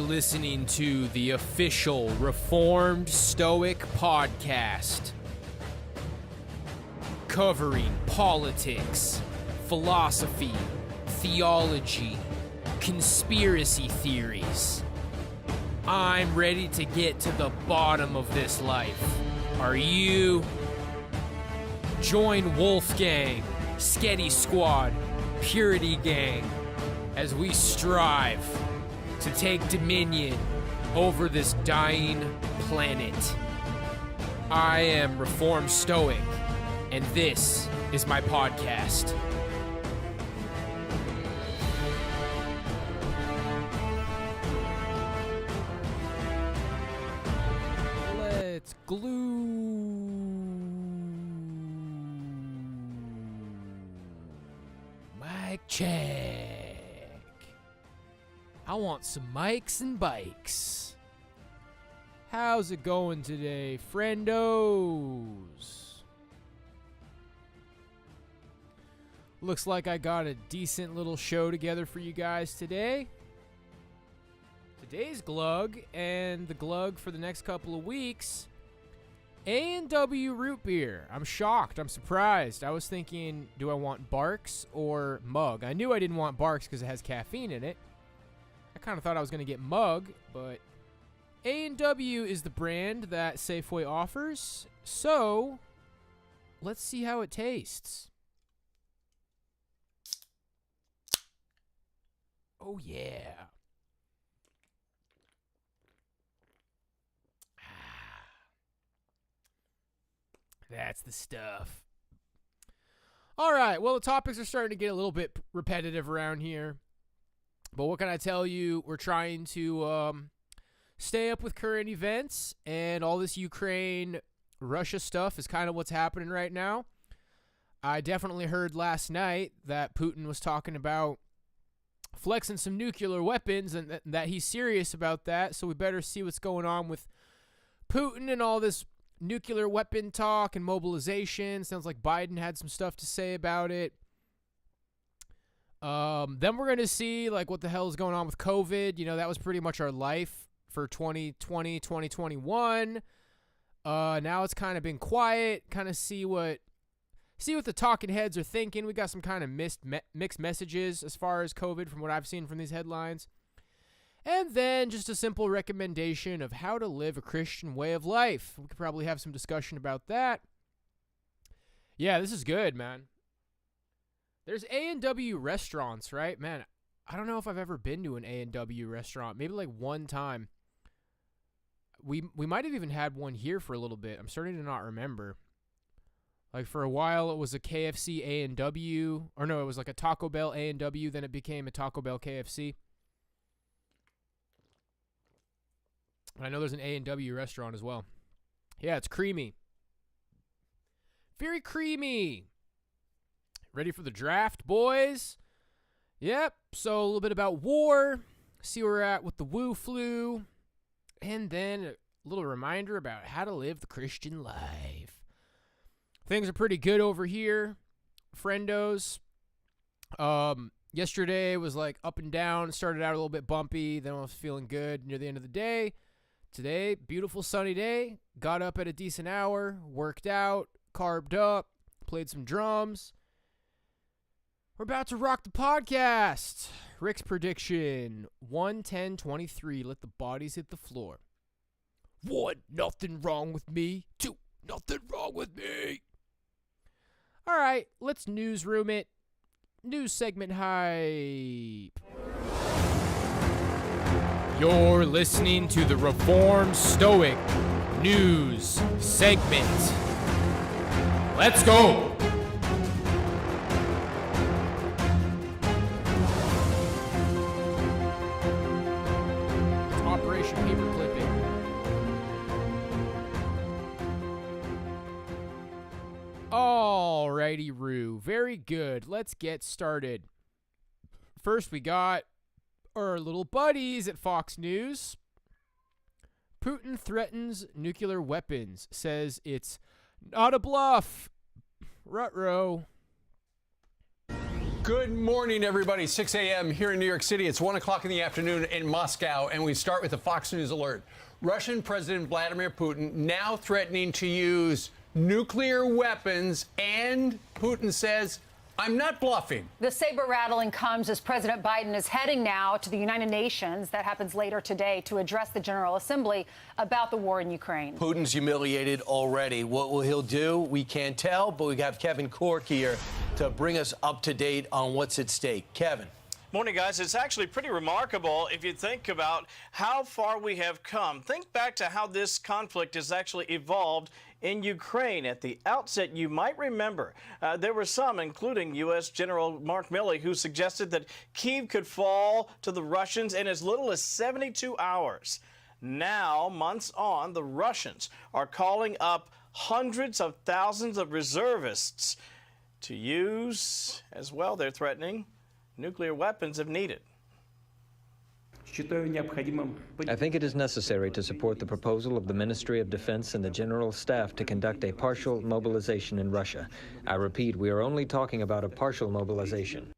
listening to the official Reformed Stoic podcast, covering politics, philosophy, theology, conspiracy theories. I'm ready to get to the bottom of this life. Are you? Join Wolfgang, Sketty Squad, Purity Gang, as we strive to take dominion over this dying planet. I am Reformed Stoic, and this is my podcast. Let's glue. Mic check. I want some mics and bikes. How's it going today, friendos? Looks like I got a decent little show together for you guys today. Today's glug and the glug for the next couple of weeks, A&W root beer. I'm shocked. I'm surprised. I was thinking, do I want Barks or Mug? I knew I didn't want Barks because it has caffeine in it. I kind of thought I was going to get Mug, but A&W is the brand that Safeway offers. So, let's see how it tastes. Oh, yeah. That's the stuff. All right, well, the topics are starting to get a little bit repetitive around here. But what can I tell you? We're trying to stay up with current events, and all this Ukraine-Russia stuff is kind of what's happening right now. I definitely heard last night that Putin was talking about flexing some nuclear weapons and that he's serious about that, so we better see what's going on with Putin and all this nuclear weapon talk and mobilization. Sounds like Biden had some stuff to say about it. Then we're going to see like what the hell is going on with COVID. You know, that was pretty much our life for 2020, 2021. Now it's kind of been quiet, kind of see what the talking heads are thinking. We got some kind of mixed messages as far as COVID from what I've seen from these headlines. And then just a simple recommendation of how to live a Christian way of life. We could probably have some discussion about that. Yeah, this is good, man. There's A&W restaurants, right? Man, I don't know if I've ever been to an A&W restaurant. Maybe like one time. We might have even had one here for a little bit. I'm starting to not remember. Like for a while, it was a KFC A&W. Or no, it was like a Taco Bell A&W. Then it became a Taco Bell KFC. I know there's an A&W restaurant as well. Yeah, it's creamy. Very creamy. Ready for the draft, boys? Yep, so a little bit about war, see where we're at with the Wu flu, and then a little reminder about how to live the Christian life. Things are pretty good over here, friendos. Yesterday was like up and down, started out a little bit bumpy, then I was feeling good near the end of the day. Today, beautiful sunny day, got up at a decent hour, worked out, carved up, played some drums. We're about to rock the podcast. Rick's prediction, 1-10-23, let the bodies hit the floor. 1, nothing wrong with me. 2, nothing wrong with me. All right, let's newsroom it. News segment hype. You're listening to the Reformed Stoic News segment. Let's go. Alrighty, Roo. Very good. Let's get started. First, we got our little buddies at Fox News. Putin threatens nuclear weapons, says it's not a bluff. Ruh-roh. Good morning, everybody. 6 a.m. here in New York City. It's 1 o'clock in the afternoon in Moscow, and we start with a Fox News alert. Russian President Vladimir Putin now threatening to use nuclear weapons, and Putin says, I'm not bluffing. The saber rattling comes as President Biden is heading now to the United Nations. That happens later today to address the General Assembly about the war in Ukraine. Putin's humiliated already. What will he do? We can't tell, but we have Kevin Cork here to bring us up to date on what's at stake. Kevin. Morning, guys. It's actually pretty remarkable if you think about how far we have come. Think back to how this conflict has actually evolved in Ukraine. At the outset, you might remember there were some, including U.S. General Mark Milley, who suggested that Kyiv could fall to the Russians in as little as 72 hours. Now, months on, the Russians are calling up hundreds of thousands of reservists to use, as well, they're threatening, nuclear weapons if needed. I think it is necessary to support the proposal of the Ministry of Defense and the General Staff to conduct a partial mobilization in Russia. I repeat, we are only talking about a partial mobilization.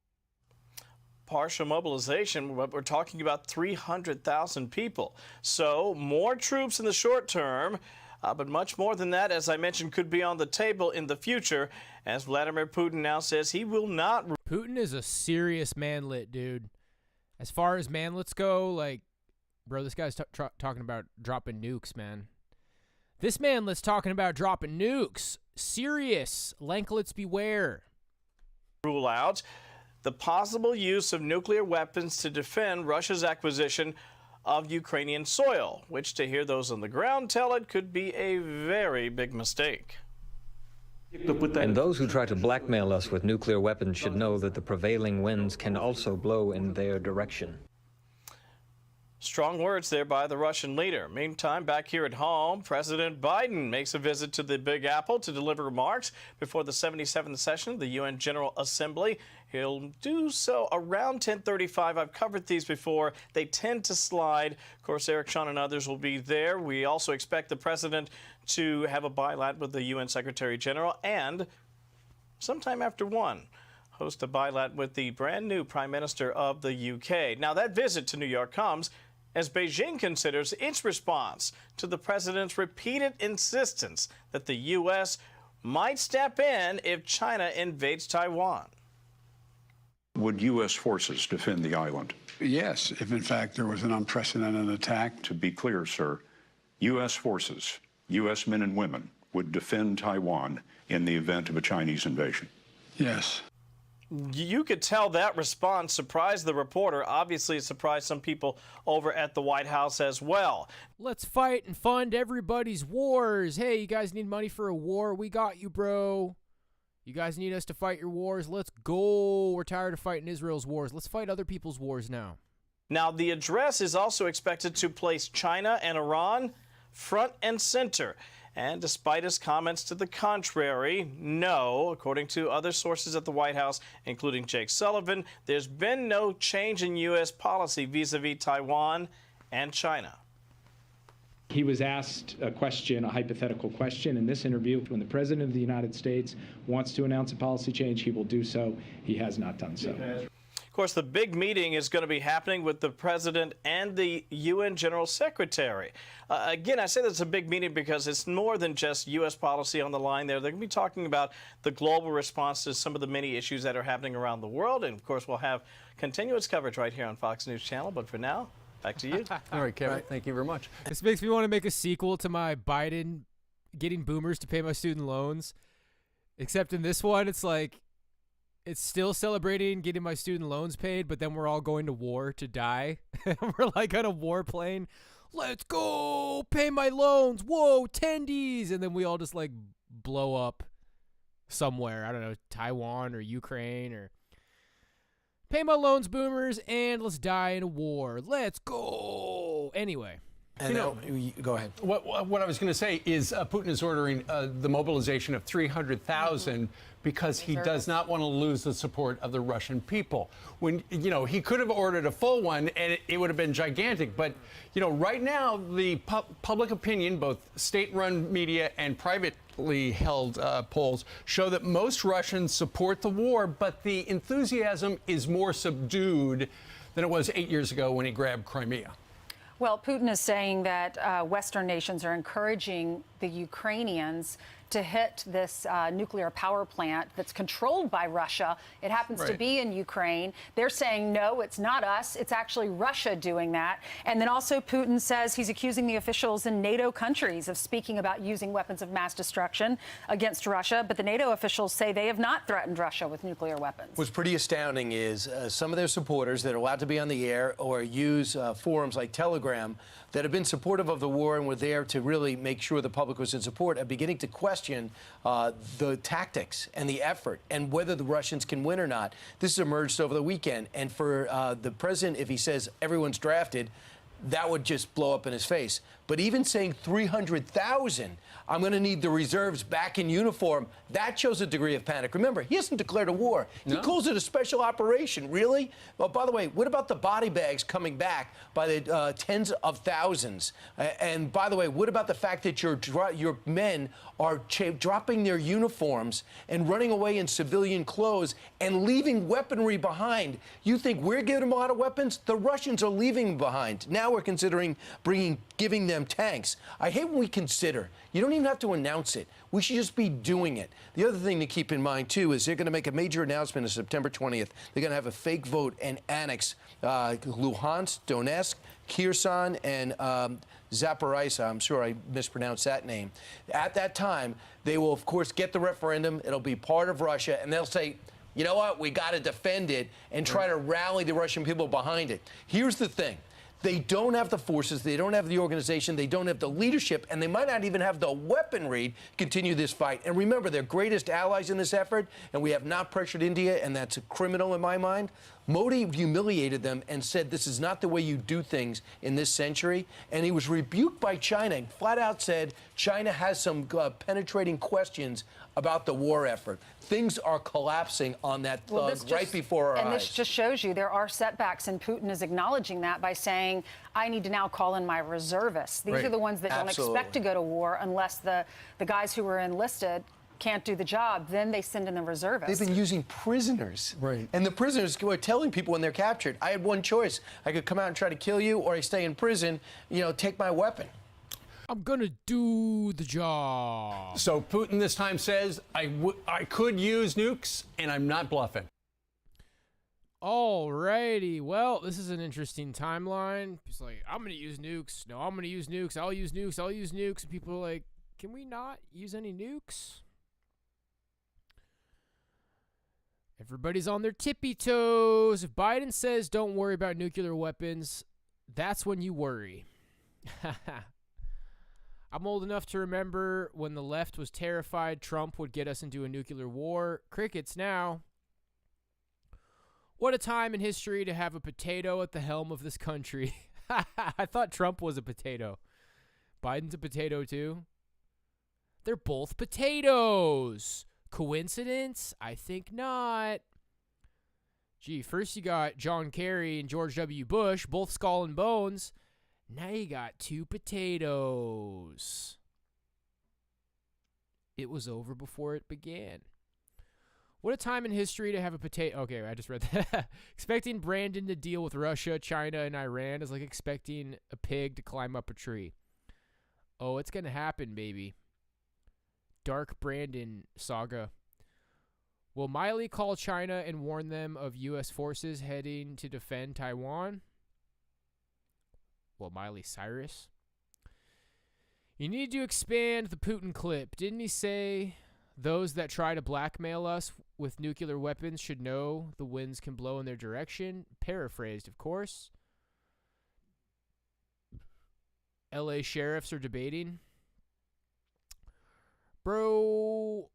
Partial mobilization, but we're talking about 300,000 people. So more troops in the short term, but much more than that, as I mentioned, could be on the table in the future, as Vladimir Putin now says he will not. Putin is a serious manlet, dude. As far as manlets go, like, bro, this guy's talking about dropping nukes, man. This manlet's talking about dropping nukes. Serious. Lanklets beware. Rule out the possible use of nuclear weapons to defend Russia's acquisition of Ukrainian soil, which, to hear those on the ground tell it, could be a very big mistake. And those who try to blackmail us with nuclear weapons should know that the prevailing winds can also blow in their direction. Strong words there by the Russian leader. Meantime, back here at home, President Biden makes a visit to the Big Apple to deliver remarks before the 77th session of the UN General Assembly. He'll do so around 10:35. I've covered these before. They tend to slide. Of course, Eric, Sean, and others will be there. We also expect the president to have a bilat with the UN Secretary General and sometime after 1, host a bilat with the brand new Prime Minister of the UK. Now, that visit to New York comes as Beijing considers its response to the president's repeated insistence that the U.S. might step in if China invades Taiwan. Would U.S. forces defend the island? Yes, if in fact there was an unprecedented attack. To be clear, sir, U.S. forces, U.S. men and women, would defend Taiwan in the event of a Chinese invasion. Yes. You could tell that response surprised the reporter. Obviously, it surprised some people over at the White House as well. Let's fight and fund everybody's wars. Hey, you guys need money for a war? We got you, bro. You guys need us to fight your wars? Let's go. We're tired of fighting Israel's wars. Let's fight other people's wars now. Now, the address is also expected to place China and Iran front and center. And despite his comments to the contrary, no, according to other sources at the White House, including Jake Sullivan, there's been no change in U.S. policy vis-a-vis Taiwan and China. He was asked a question, a hypothetical question in this interview. When the President of the United States wants to announce a policy change, he will do so. He has not done so. Of course, the big meeting is going to be happening with the President and the UN General Secretary. Again, I say that's a big meeting because it's more than just U.S. policy on the line there. They're going to be talking about the global response to some of the many issues that are happening around the world. And, of course, we'll have continuous coverage right here on Fox News Channel. But for now, back to you. All right, Kevin. Thank you very much. This makes me want to make a sequel to my Biden getting boomers to pay my student loans. Except in this one, it's like, it's still celebrating getting my student loans paid, but then we're all going to war to die. We're like on a warplane. Let's go, pay my loans. Whoa, tendies. And then we all just like blow up somewhere. I don't know, Taiwan or Ukraine or pay my loans, boomers, and let's die in a war. Let's go. Anyway. And go ahead. What I was going to say is Putin is ordering the mobilization of 300,000 because he does not want to lose the support of the Russian people. When, he could have ordered a full one and it would have been gigantic. But, right now, the public opinion, both state-run media and privately held polls, show that most Russians support the war, but the enthusiasm is more subdued than it was 8 years ago when he grabbed Crimea. Well, Putin is saying that Western nations are encouraging the Ukrainians to hit this nuclear power plant that's controlled by Russia. It happens to be in Ukraine. They're saying, no, it's not us. It's actually Russia doing that. And then also Putin says he's accusing the officials in NATO countries of speaking about using weapons of mass destruction against Russia. But the NATO officials say they have not threatened Russia with nuclear weapons. What's pretty astounding is some of their supporters that are allowed to be on the air or use forums like Telegram that have been supportive of the war and were there to really make sure the public was in support are beginning to question the tactics and the effort and whether the Russians can win or not. This has emerged over the weekend. And for the president, if he says everyone's drafted, that would just blow up in his face. But even saying 300,000, I'm going to need the reserves back in uniform, that shows a degree of panic. Remember, he hasn't declared a war. He calls it a special operation. Really? Well, by the way, what about the body bags coming back by the tens of thousands? And by the way, what about the fact that your men are dropping their uniforms and running away in civilian clothes and leaving weaponry behind? You think we're giving them a lot of weapons? The Russians are leaving them behind. Now we're considering giving them tanks. I hate when we consider. You don't even have to announce it. We should just be doing it. The other thing to keep in mind, too, is they're going to make a major announcement on September 20th. They're going to have a fake vote and annex Luhansk, Donetsk, Kherson, and Zaporizhzhia. I'm sure I mispronounced that name. At that time, they will, of course, get the referendum. It'll be part of Russia, and they'll say, you know what, we got to defend it and try to rally the Russian people behind it. Here's the thing. They don't have the forces, they don't have the organization, they don't have the leadership, and they might not even have the weaponry to continue this fight. And remember, their greatest allies in this effort, and we have not pressured India, and that's a criminal in my mind. Modi humiliated them and said this is not the way you do things in this century. And he was rebuked by China and flat out said China has some penetrating questions about the war effort. Things are collapsing on that right before our eyes. And this just shows you there are setbacks, and Putin is acknowledging that by saying, I need to now call in my reservists. These are the ones that don't expect to go to war unless the guys who were enlisted can't do the job. Then they send in the reservists. They've been using prisoners. Right. And the prisoners were telling people when they're captured, I had one choice. I could come out and try to kill you, or I stay in prison, take my weapon. I'm gonna do the job. So Putin this time says, I could use nukes, and I'm not bluffing. Alrighty, well, this is an interesting timeline. He's like, I'm gonna use nukes. No, I'm gonna use nukes. I'll use nukes. I'll use nukes. And people are like, can we not use any nukes? Everybody's on their tippy toes. If Biden says don't worry about nuclear weapons, that's when you worry. I'm old enough to remember when the left was terrified Trump would get us into a nuclear war. Crickets now. What a time in history to have a potato at the helm of this country. I thought Trump was a potato. Biden's a potato too. They're both potatoes. Coincidence? I think not. Gee, first you got John Kerry and George W. Bush, both skull and bones. Now you got two potatoes. It was over before it began. What a time in history to have a potato. Okay, I just read that. Expecting Brandon to deal with Russia, China, and Iran is like expecting a pig to climb up a tree. Oh, it's going to happen, baby. Dark Brandon saga. Will Miley call China and warn them of U.S. forces heading to defend Taiwan? Well, Miley Cyrus. You need to expand the Putin clip. Didn't he say those that try to blackmail us with nuclear weapons should know the winds can blow in their direction? Paraphrased, of course. L.A. sheriffs are debating. Bro,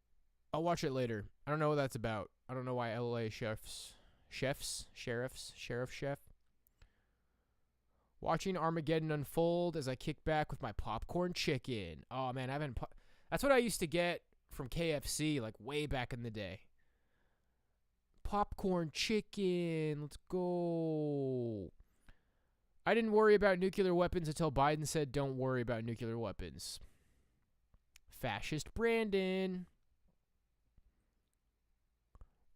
I'll watch it later. I don't know what that's about. I don't know why L.A. sheriff. Watching Armageddon unfold as I kick back with my popcorn chicken. Oh, man, that's what I used to get from KFC, like, way back in the day. Popcorn chicken. Let's go. I didn't worry about nuclear weapons until Biden said don't worry about nuclear weapons. Fascist Brandon.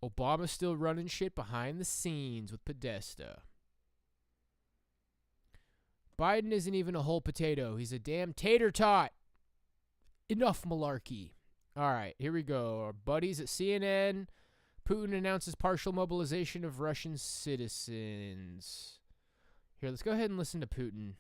Obama's still running shit behind the scenes with Podesta. Biden isn't even a whole potato. He's a damn tater tot. Enough malarkey. All right, here we go. Our buddies at CNN. Putin announces partial mobilization of Russian citizens. Here, let's go ahead and listen to Putin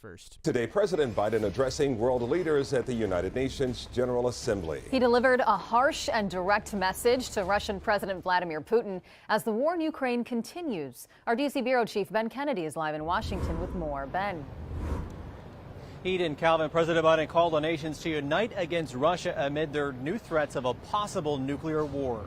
first. Today, President Biden addressing world leaders at the United Nations General Assembly. He delivered a harsh and direct message to Russian President Vladimir Putin as the war in Ukraine continues. Our D.C. Bureau Chief Ben Kennedy is live in Washington with more. Ben. Heat and Calvin, President Biden called on nations to unite against Russia amid their new threats of a possible nuclear war.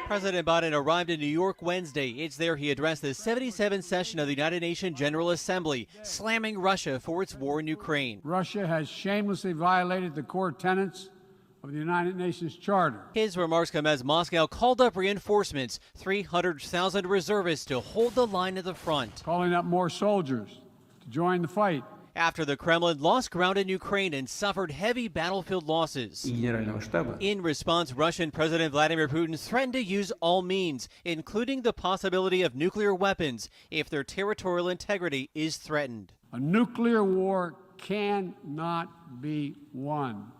President Biden arrived in New York Wednesday. It's there he addressed the 77th session of the United Nations General Assembly, slamming Russia for its war in Ukraine. Russia has shamelessly violated the core tenets of the United Nations Charter. His remarks come as Moscow called up reinforcements, 300,000 reservists to hold the line at the front. Calling up more soldiers to join the fight. After the Kremlin lost ground in Ukraine and suffered heavy battlefield losses. In response, Russian President Vladimir Putin threatened to use all means, including the possibility of nuclear weapons, if their territorial integrity is threatened. A nuclear war cannot be won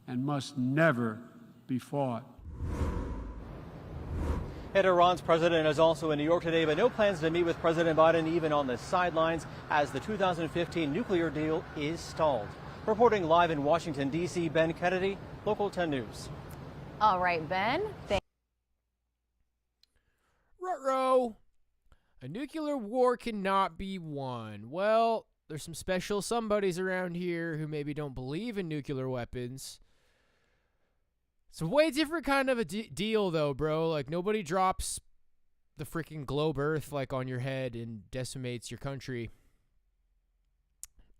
and must never be fought. And Iran's president is also in New York today, but no plans to meet with President Biden, even on the sidelines, as the 2015 nuclear deal is stalled. Reporting live in Washington, D.C., Ben Kennedy, Local 10 News. All right, Ben. Ruh-roh. A nuclear war cannot be won. Well, there's some special somebodies around here who maybe don't believe in nuclear weapons. It's a way different kind of a deal, though, bro. Like, nobody drops the freaking globe Earth, like, on your head and decimates your country.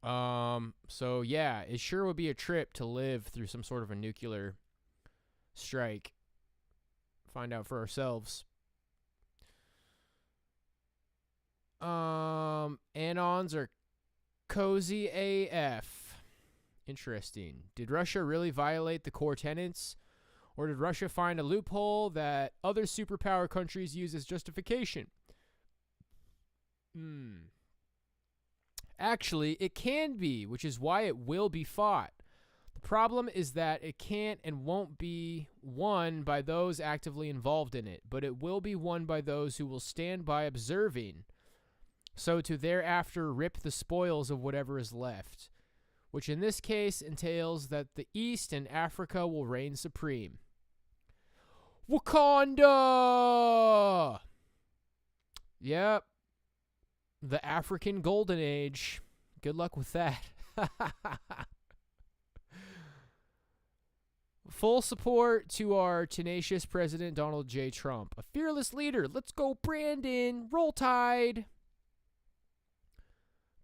So, yeah, it sure would be a trip to live through some sort of a nuclear strike. Find out for ourselves. Anons are cozy AF. Interesting. Did Russia really violate the core tenets? Or did Russia find a loophole that other superpower countries use as justification? Actually, it can be, which is why it will be fought. The problem is that it can't and won't be won by those actively involved in it, but it will be won by those who will stand by observing, so to thereafter rip the spoils of whatever is left, which in this case entails that the East and Africa will reign supreme. Wakanda! Yep. The African Golden Age. Good luck with that. Full support to our tenacious President Donald J. Trump. A fearless leader. Let's go, Brandon. Roll Tide.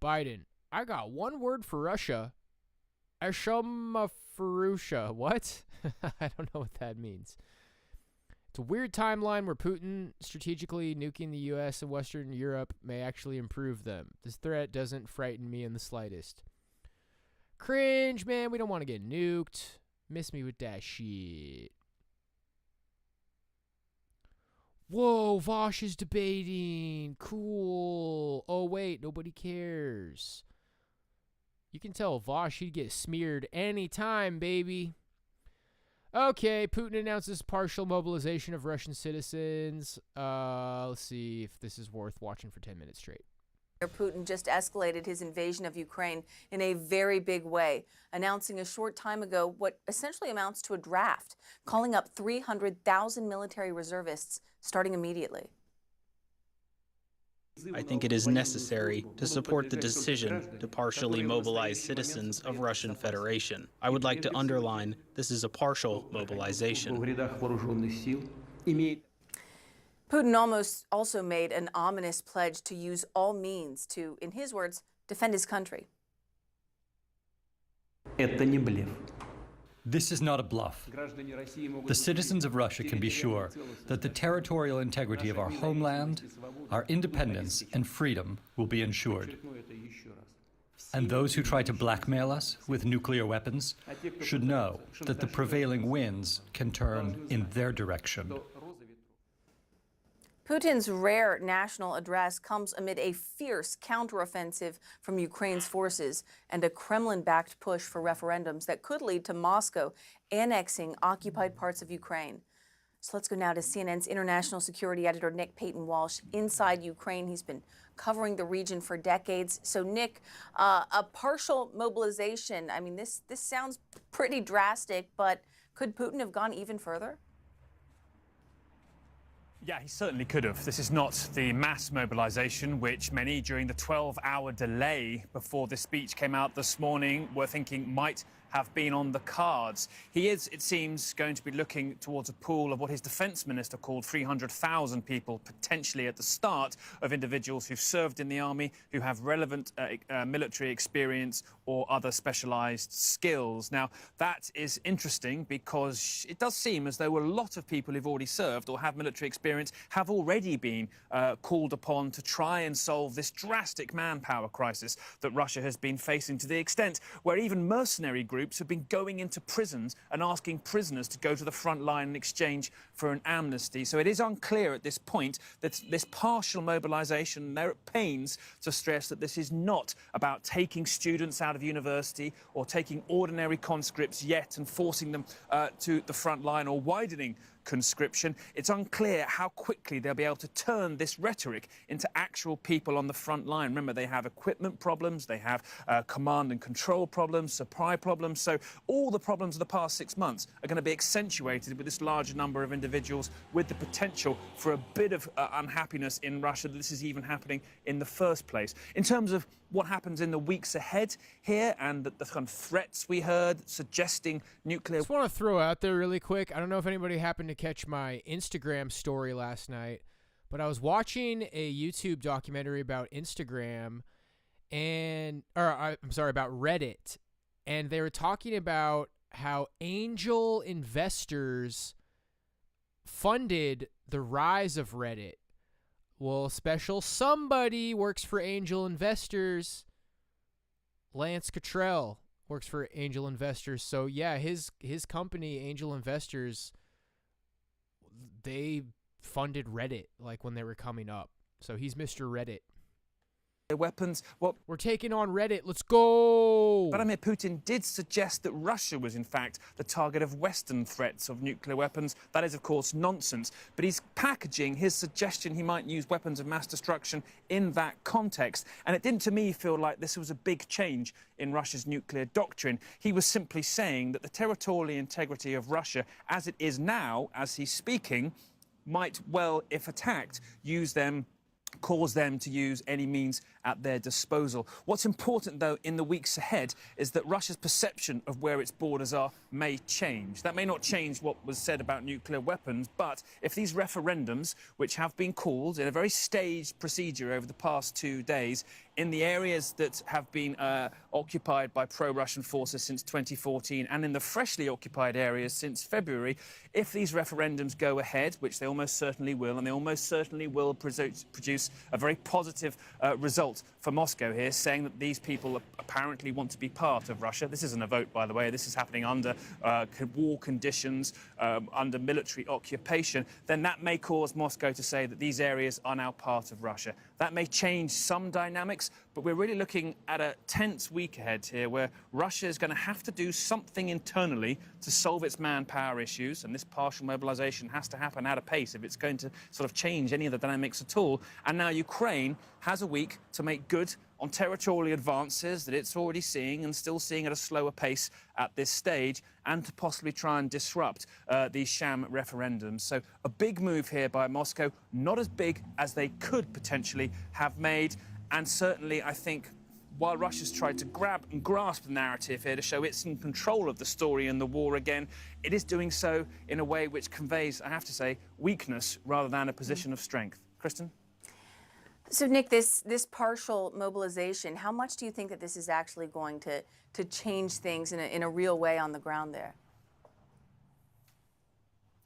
Biden. I got one word for Russia. Ashamafurusha. What? I don't know what that means. It's a weird timeline where Putin strategically nuking the U.S. and Western Europe may actually improve them. This threat doesn't frighten me in the slightest. Cringe, man. We don't want to get nuked. Miss me with that shit. Whoa, Vosh is debating. Cool. Oh, wait, nobody cares. You can tell Vosh, he'd get smeared anytime, baby. Okay, Putin announces partial mobilization of Russian citizens. Let's see if this is worth watching for 10 minutes straight. Putin just escalated his invasion of Ukraine in a very big way, announcing a short time ago what essentially amounts to a draft, calling up 300,000 military reservists starting immediately. I think it is necessary to support the decision to partially mobilize citizens of Russian Federation. I would like to underline this is a partial mobilization. Putin also made an ominous pledge to use all means to, in his words, defend his country. This is not a bluff. The citizens of Russia can be sure that the territorial integrity of our homeland, our independence, and freedom will be ensured. And those who try to blackmail us with nuclear weapons should know that the prevailing winds can turn in their direction. Putin's rare national address comes amid a fierce counteroffensive from Ukraine's forces and a Kremlin-backed push for referendums that could lead to Moscow annexing occupied parts of Ukraine. So let's go now to CNN's international security editor, Nick Payton-Walsh, inside Ukraine. He's been covering the region for decades. So, Nick, a partial mobilization, I mean, this sounds pretty drastic, but could Putin have gone even further? Yeah, he certainly could have. This is not the mass mobilization which many, during the 12-hour delay before the speech came out this morning, were thinking might have been on the cards. He is, it seems, going to be looking towards a pool of what his defense minister called 300,000 people, potentially at the start, of individuals who've served in the army, who have relevant military experience or other specialized skills. Now, that is interesting because it does seem as though a lot of people who've already served or have military experience have already been called upon to try and solve this drastic manpower crisis that Russia has been facing, to the extent where even mercenary groups have been going into prisons and asking prisoners to go to the front line in exchange for an amnesty. So it is unclear at this point that this partial mobilization, they're at pains to stress that this is not about taking students out of university or taking ordinary conscripts yet and forcing them to the front line or widening conscription. It's unclear how quickly they'll be able to turn this rhetoric into actual people on the front line. Remember, they have equipment problems, they have command and control problems, supply problems. So all the problems of the past 6 months are going to be accentuated with this larger number of individuals, with the potential for a bit of unhappiness in Russia that this is even happening in the first place. In terms of what happens in the weeks ahead here and the kind of threats we heard suggesting nuclear... I just want to throw out there really quick, I don't know if anybody happened to catch my Instagram story last night, but I was watching a YouTube documentary about Instagram about Reddit, and they were talking about how angel investors funded the rise of Reddit. Well, special somebody works for angel investors. Lance Cottrell works for angel investors. So yeah, his company, Angel Investors, they funded Reddit like when they were coming up. So he's Mr. Reddit. Weapons. Well, we're taking on Reddit. Let's go. Vladimir Putin did suggest that Russia was, in fact, the target of Western threats of nuclear weapons. That is, of course, nonsense. But he's packaging his suggestion he might use weapons of mass destruction in that context. And it didn't, to me, feel like this was a big change in Russia's nuclear doctrine. He was simply saying that the territorial integrity of Russia, as it is now, as he's speaking, might well, if attacked, cause them to use any means at their disposal. What's important, though, in the weeks ahead is that Russia's perception of where its borders are may change. That may not change what was said about nuclear weapons, but if these referendums, which have been called in a very staged procedure over the past 2 days, in the areas that have been occupied by pro-Russian forces since 2014 and in the freshly occupied areas since February, if these referendums go ahead, which they almost certainly will, and they almost certainly will produce a very positive result for Moscow here, saying that these people apparently want to be part of Russia. This isn't a vote, by the way. This is happening under war conditions, under military occupation. Then that may cause Moscow to say that these areas are now part of Russia. That may change some dynamics, but we're really looking at a tense week ahead here where Russia is going to have to do something internally to solve its manpower issues, and this partial mobilization has to happen at a pace if it's going to sort of change any of the dynamics at all. And now Ukraine has a week to make good on territorial advances that it's already seeing and still seeing at a slower pace at this stage, and to possibly try and disrupt these sham referendums. So a big move here by Moscow, not as big as they could potentially have made, and certainly I think while Russia's tried to grab and grasp the narrative here to show it's in control of the story and the war again, it is doing so in a way which conveys, I have to say, weakness rather than a position of strength. Kristen? So, Nick, this partial mobilization, how much do you think that this is actually going to change things in a real way on the ground there?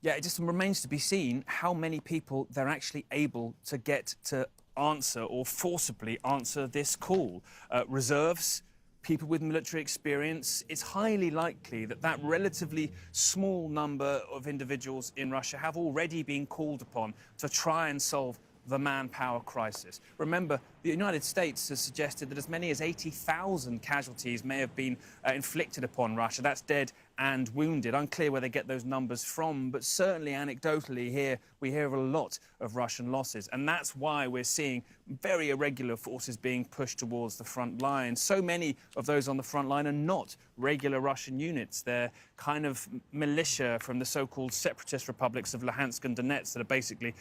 Yeah, it just remains to be seen how many people they're actually able to get to answer or forcibly answer this call. Reserves, people with military experience, it's highly likely that that relatively small number of individuals in Russia have already been called upon to try and solve the manpower crisis. Remember, the United States has suggested that as many as 80,000 casualties may have been inflicted upon Russia. That's dead and wounded. Unclear where they get those numbers from, but certainly anecdotally here we hear of a lot of Russian losses. And that's why we're seeing very irregular forces being pushed towards the front line. So many of those on the front line are not regular Russian units. They're kind of militia from the so-called separatist republics of Luhansk and Donetsk that are basically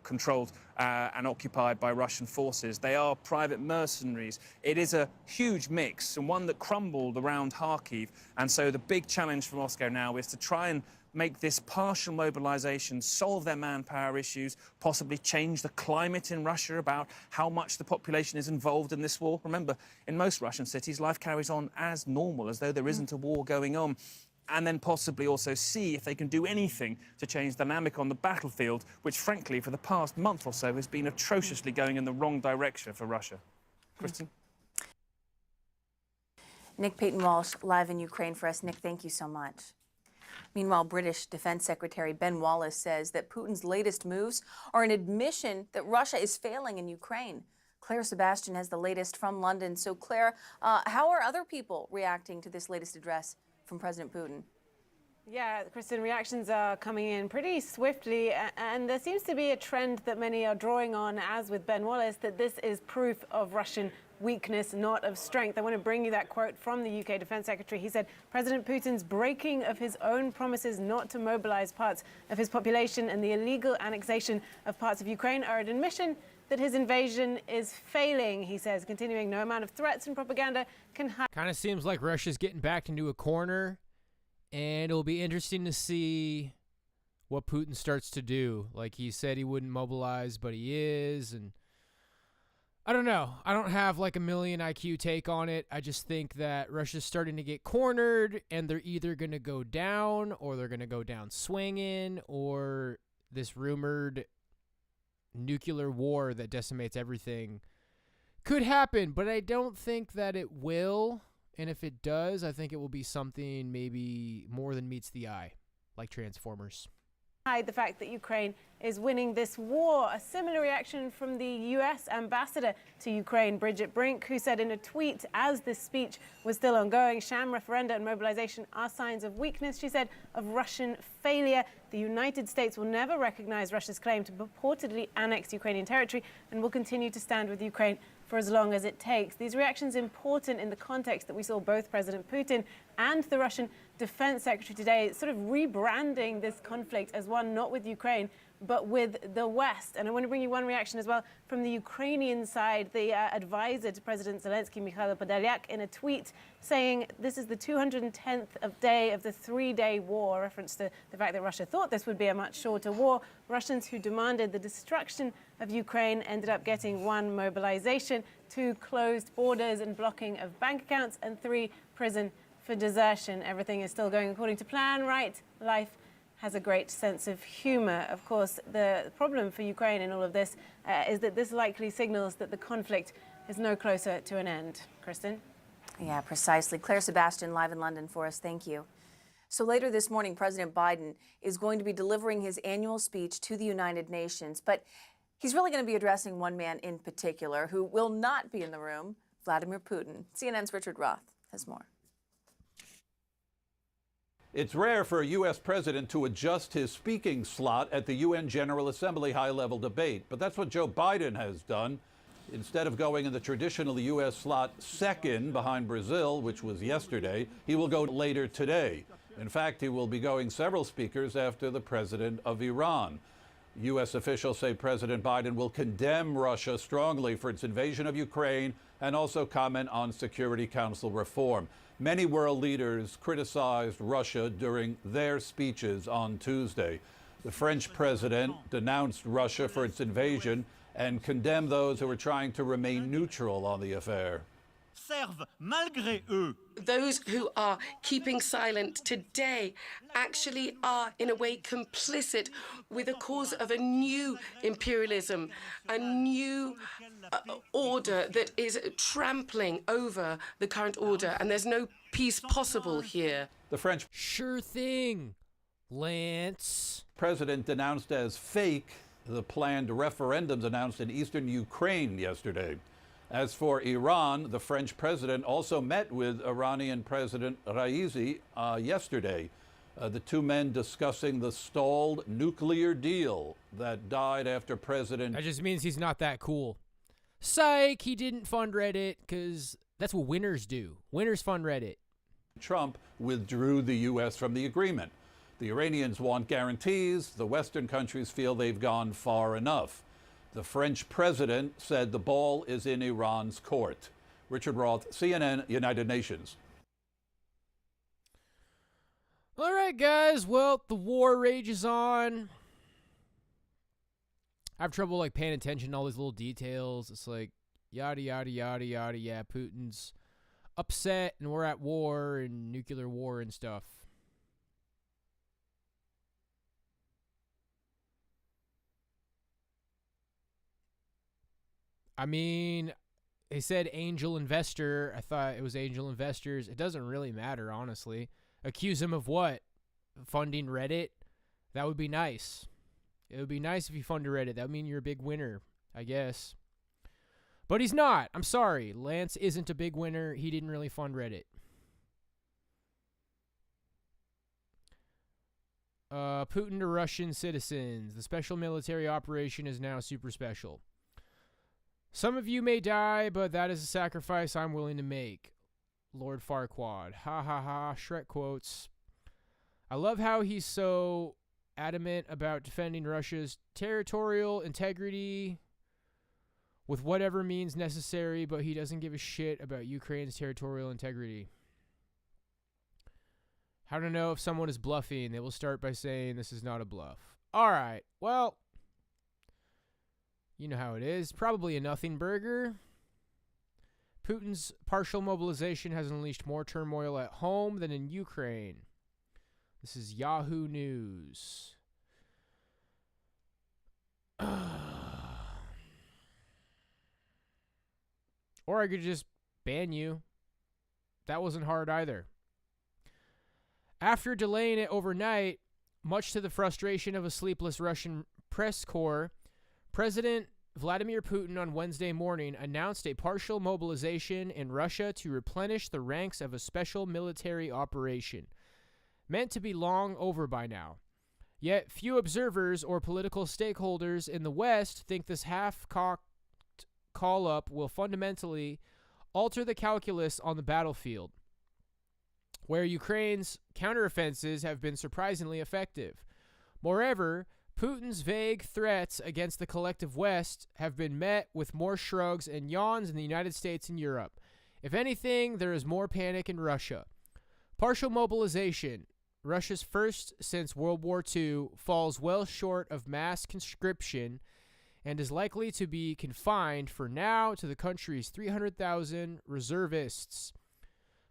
controlled and occupied by Russian forces. They are private mercenaries. It is a huge mix and one that crumbled around Kharkiv. And so the big challenge for Moscow now is to try and make this partial mobilization, solve their manpower issues, possibly change the climate in Russia about how much the population is involved in this war. Remember, in most Russian cities, life carries on as normal, as though there isn't a war going on. And then possibly also see if they can do anything to change the dynamic on the battlefield, which, frankly, for the past month or so has been atrociously going in the wrong direction for Russia. Kristen? Nick Payton-Walsh, live in Ukraine for us. Nick, thank you so much. Meanwhile, British Defense Secretary Ben Wallace says that Putin's latest moves are an admission that Russia is failing in Ukraine. Claire Sebastian has the latest from London. So, Claire, how are other people reacting to this latest address from President Putin? Yeah, Kristen, reactions are coming in pretty swiftly, and there seems to be a trend that many are drawing on, as with Ben Wallace, that this is proof of Russian weakness, not of strength. I want to bring you that quote from the UK Defense Secretary. He said, President Putin's breaking of his own promises not to mobilize parts of his population and the illegal annexation of parts of Ukraine are an admission that his invasion is failing, he says, continuing, no amount of threats and propaganda can hide. Kind of seems like Russia's getting backed into a corner, and it'll be interesting to see what Putin starts to do. Like, he said he wouldn't mobilize, but he is, and I don't know. I don't have like a million IQ take on it. I just think that Russia's starting to get cornered, and they're either going to go down, or they're going to go down swinging, or this rumored nuclear war that decimates everything could happen, but I don't think that it will. And if it does, I think it will be something maybe more than meets the eye, like Transformers. Hide the fact that Ukraine is winning this war. A similar reaction from the U.S. ambassador to Ukraine, Bridget Brink, who said in a tweet, as this speech was still ongoing, sham referenda and mobilization are signs of weakness, she said, of Russian failure. The United States will never recognize Russia's claim to purportedly annex Ukrainian territory and will continue to stand with Ukraine for as long as it takes. These reactions are important in the context that we saw both President Putin and the Russian Defense Secretary today sort of rebranding this conflict as one not with Ukraine, but with the West. And I want to bring you one reaction as well from the Ukrainian side. The advisor to President Zelensky, Mikhailo Podolyak, in a tweet saying this is the 210th day of the three-day war, reference to the fact that Russia thought this would be a much shorter war. Russians who demanded the destruction of Ukraine ended up getting 1, mobilization, 2, closed borders and blocking of bank accounts, and 3, prison for desertion. Everything is still going according to plan, right? Life has a great sense of humor. Of course, the problem for Ukraine in all of this is that this likely signals that the conflict is no closer to an end. Kristen? Yeah, precisely. Claire Sebastian, live in London for us. Thank you. So later this morning, President Biden is going to be delivering his annual speech to the United Nations, but he's really going to be addressing one man in particular who will not be in the room, Vladimir Putin. CNN's Richard Roth has more. It's rare for a U.S. president to adjust his speaking slot at the UN General Assembly high-level debate, but that's what Joe Biden has done. Instead of going in the traditional U.S. slot second behind Brazil, which was yesterday, he will go later today. In fact, he will be going several speakers after the president of Iran. U.S. officials say President Biden will condemn Russia strongly for its invasion of Ukraine and also comment on Security Council reform. Many world leaders criticized Russia during their speeches on Tuesday. The French president denounced Russia for its invasion and condemned those who were trying to remain neutral on the affair. Those who are keeping silent today actually are, in a way, complicit with the cause of a new imperialism, a new order that is trampling over the current order, and there's no peace possible here. The French Sure thing, Lance. President denounced as fake the planned referendums announced in eastern Ukraine yesterday. As for Iran, the French president also met with Iranian President Raisi yesterday. The two men discussing the stalled nuclear deal that died after President... That just means he's not that cool. Psych, he didn't fund Reddit, because that's what winners do. Winners fund Reddit. Trump withdrew the U.S. from the agreement. The Iranians want guarantees. The Western countries feel they've gone far enough. The French president said the ball is in Iran's court. Richard Roth, CNN, United Nations. All right, guys. Well, the war rages on. I have trouble paying attention to all these little details. It's like yada, yada, yada, yada. Yeah, Putin's upset and we're at war and nuclear war and stuff. I mean, they said angel investor. I thought it was angel investors. It doesn't really matter, honestly. Accuse him of what? Funding Reddit? That would be nice. It would be nice if you funded Reddit. That would mean you're a big winner, I guess. But he's not. I'm sorry. Lance isn't a big winner. He didn't really fund Reddit. Putin to Russian citizens. The special military operation is now super special. Some of you may die, but that is a sacrifice I'm willing to make. Lord Farquaad. Ha ha ha. Shrek quotes. I love how he's so adamant about defending Russia's territorial integrity with whatever means necessary, but he doesn't give a shit about Ukraine's territorial integrity. How to know if someone is bluffing? They will start by saying this is not a bluff. All right. Well, you know how it is. Probably a nothing burger. Putin's partial mobilization has unleashed more turmoil at home than in Ukraine. This is Yahoo News. Or I could just ban you. That wasn't hard either. After delaying it overnight, much to the frustration of a sleepless Russian press corps, President Vladimir Putin on Wednesday morning announced a partial mobilization in Russia to replenish the ranks of a special military operation, meant to be long over by now. Yet few observers or political stakeholders in the West think this half-cocked call-up will fundamentally alter the calculus on the battlefield, where Ukraine's counteroffensives have been surprisingly effective. Moreover, Putin's vague threats against the collective West have been met with more shrugs and yawns in the United States and Europe. If anything, there is more panic in Russia. Partial mobilization, Russia's first since World War II, falls well short of mass conscription and is likely to be confined for now to the country's 300,000 reservists.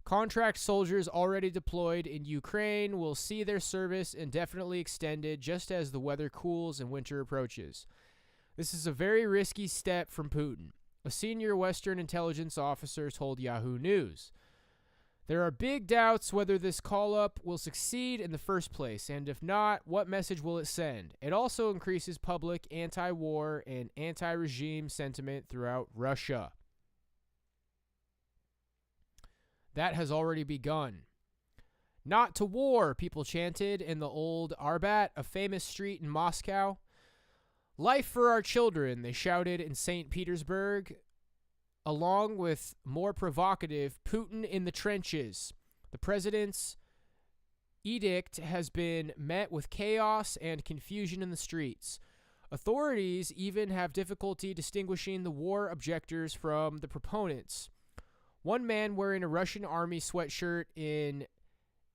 Contract soldiers already deployed in Ukraine will see their service indefinitely extended just as the weather cools and winter approaches. This is a very risky step from Putin, a senior Western intelligence officer told Yahoo News. There are big doubts whether this call-up will succeed in the first place, and if not, what message will it send? It also increases public anti-war and anti-regime sentiment throughout Russia. That has already begun. Not to war, people chanted in the old Arbat, a famous street in Moscow. Life for our children, they shouted in St. Petersburg, along with more provocative Putin in the trenches. The president's edict has been met with chaos and confusion in the streets. Authorities even have difficulty distinguishing the war objectors from the proponents. One man wearing a Russian army sweatshirt in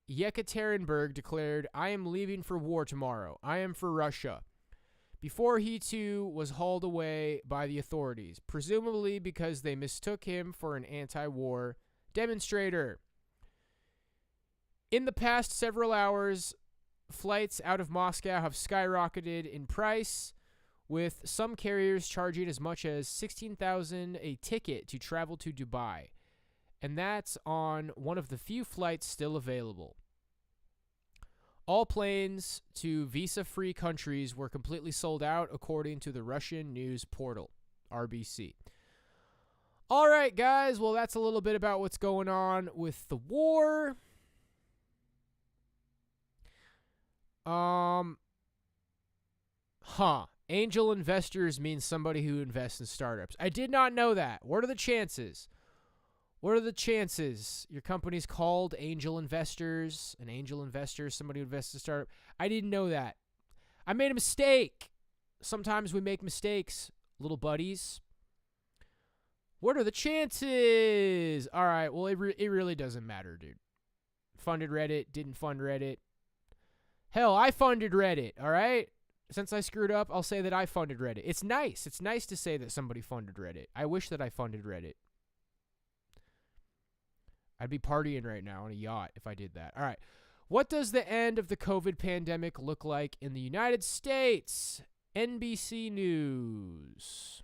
Yekaterinburg declared, "I am leaving for war tomorrow. I am for Russia," before he too was hauled away by the authorities, presumably because they mistook him for an anti-war demonstrator. In the past several hours, flights out of Moscow have skyrocketed in price, with some carriers charging as much as $16,000 a ticket to travel to Dubai. And that's on one of the few flights still available. All planes to visa-free countries were completely sold out, according to the Russian news portal, RBC. All right, guys. Well, that's a little bit about what's going on with the war. Angel investors means somebody who invests in startups. I did not know that. What are the chances? What are the chances your company's called angel investors? An angel investor, somebody who invests in a startup. I didn't know that. I made a mistake. Sometimes we make mistakes, little buddies. What are the chances? All right, well, it really doesn't matter, dude. Funded Reddit, didn't fund Reddit. Hell, I funded Reddit, all right? Since I screwed up, I'll say that I funded Reddit. It's nice. It's nice to say that somebody funded Reddit. I wish that I funded Reddit. I'd be partying right now on a yacht if I did that. All right. What does the end of the COVID pandemic look like in the United States? NBC News.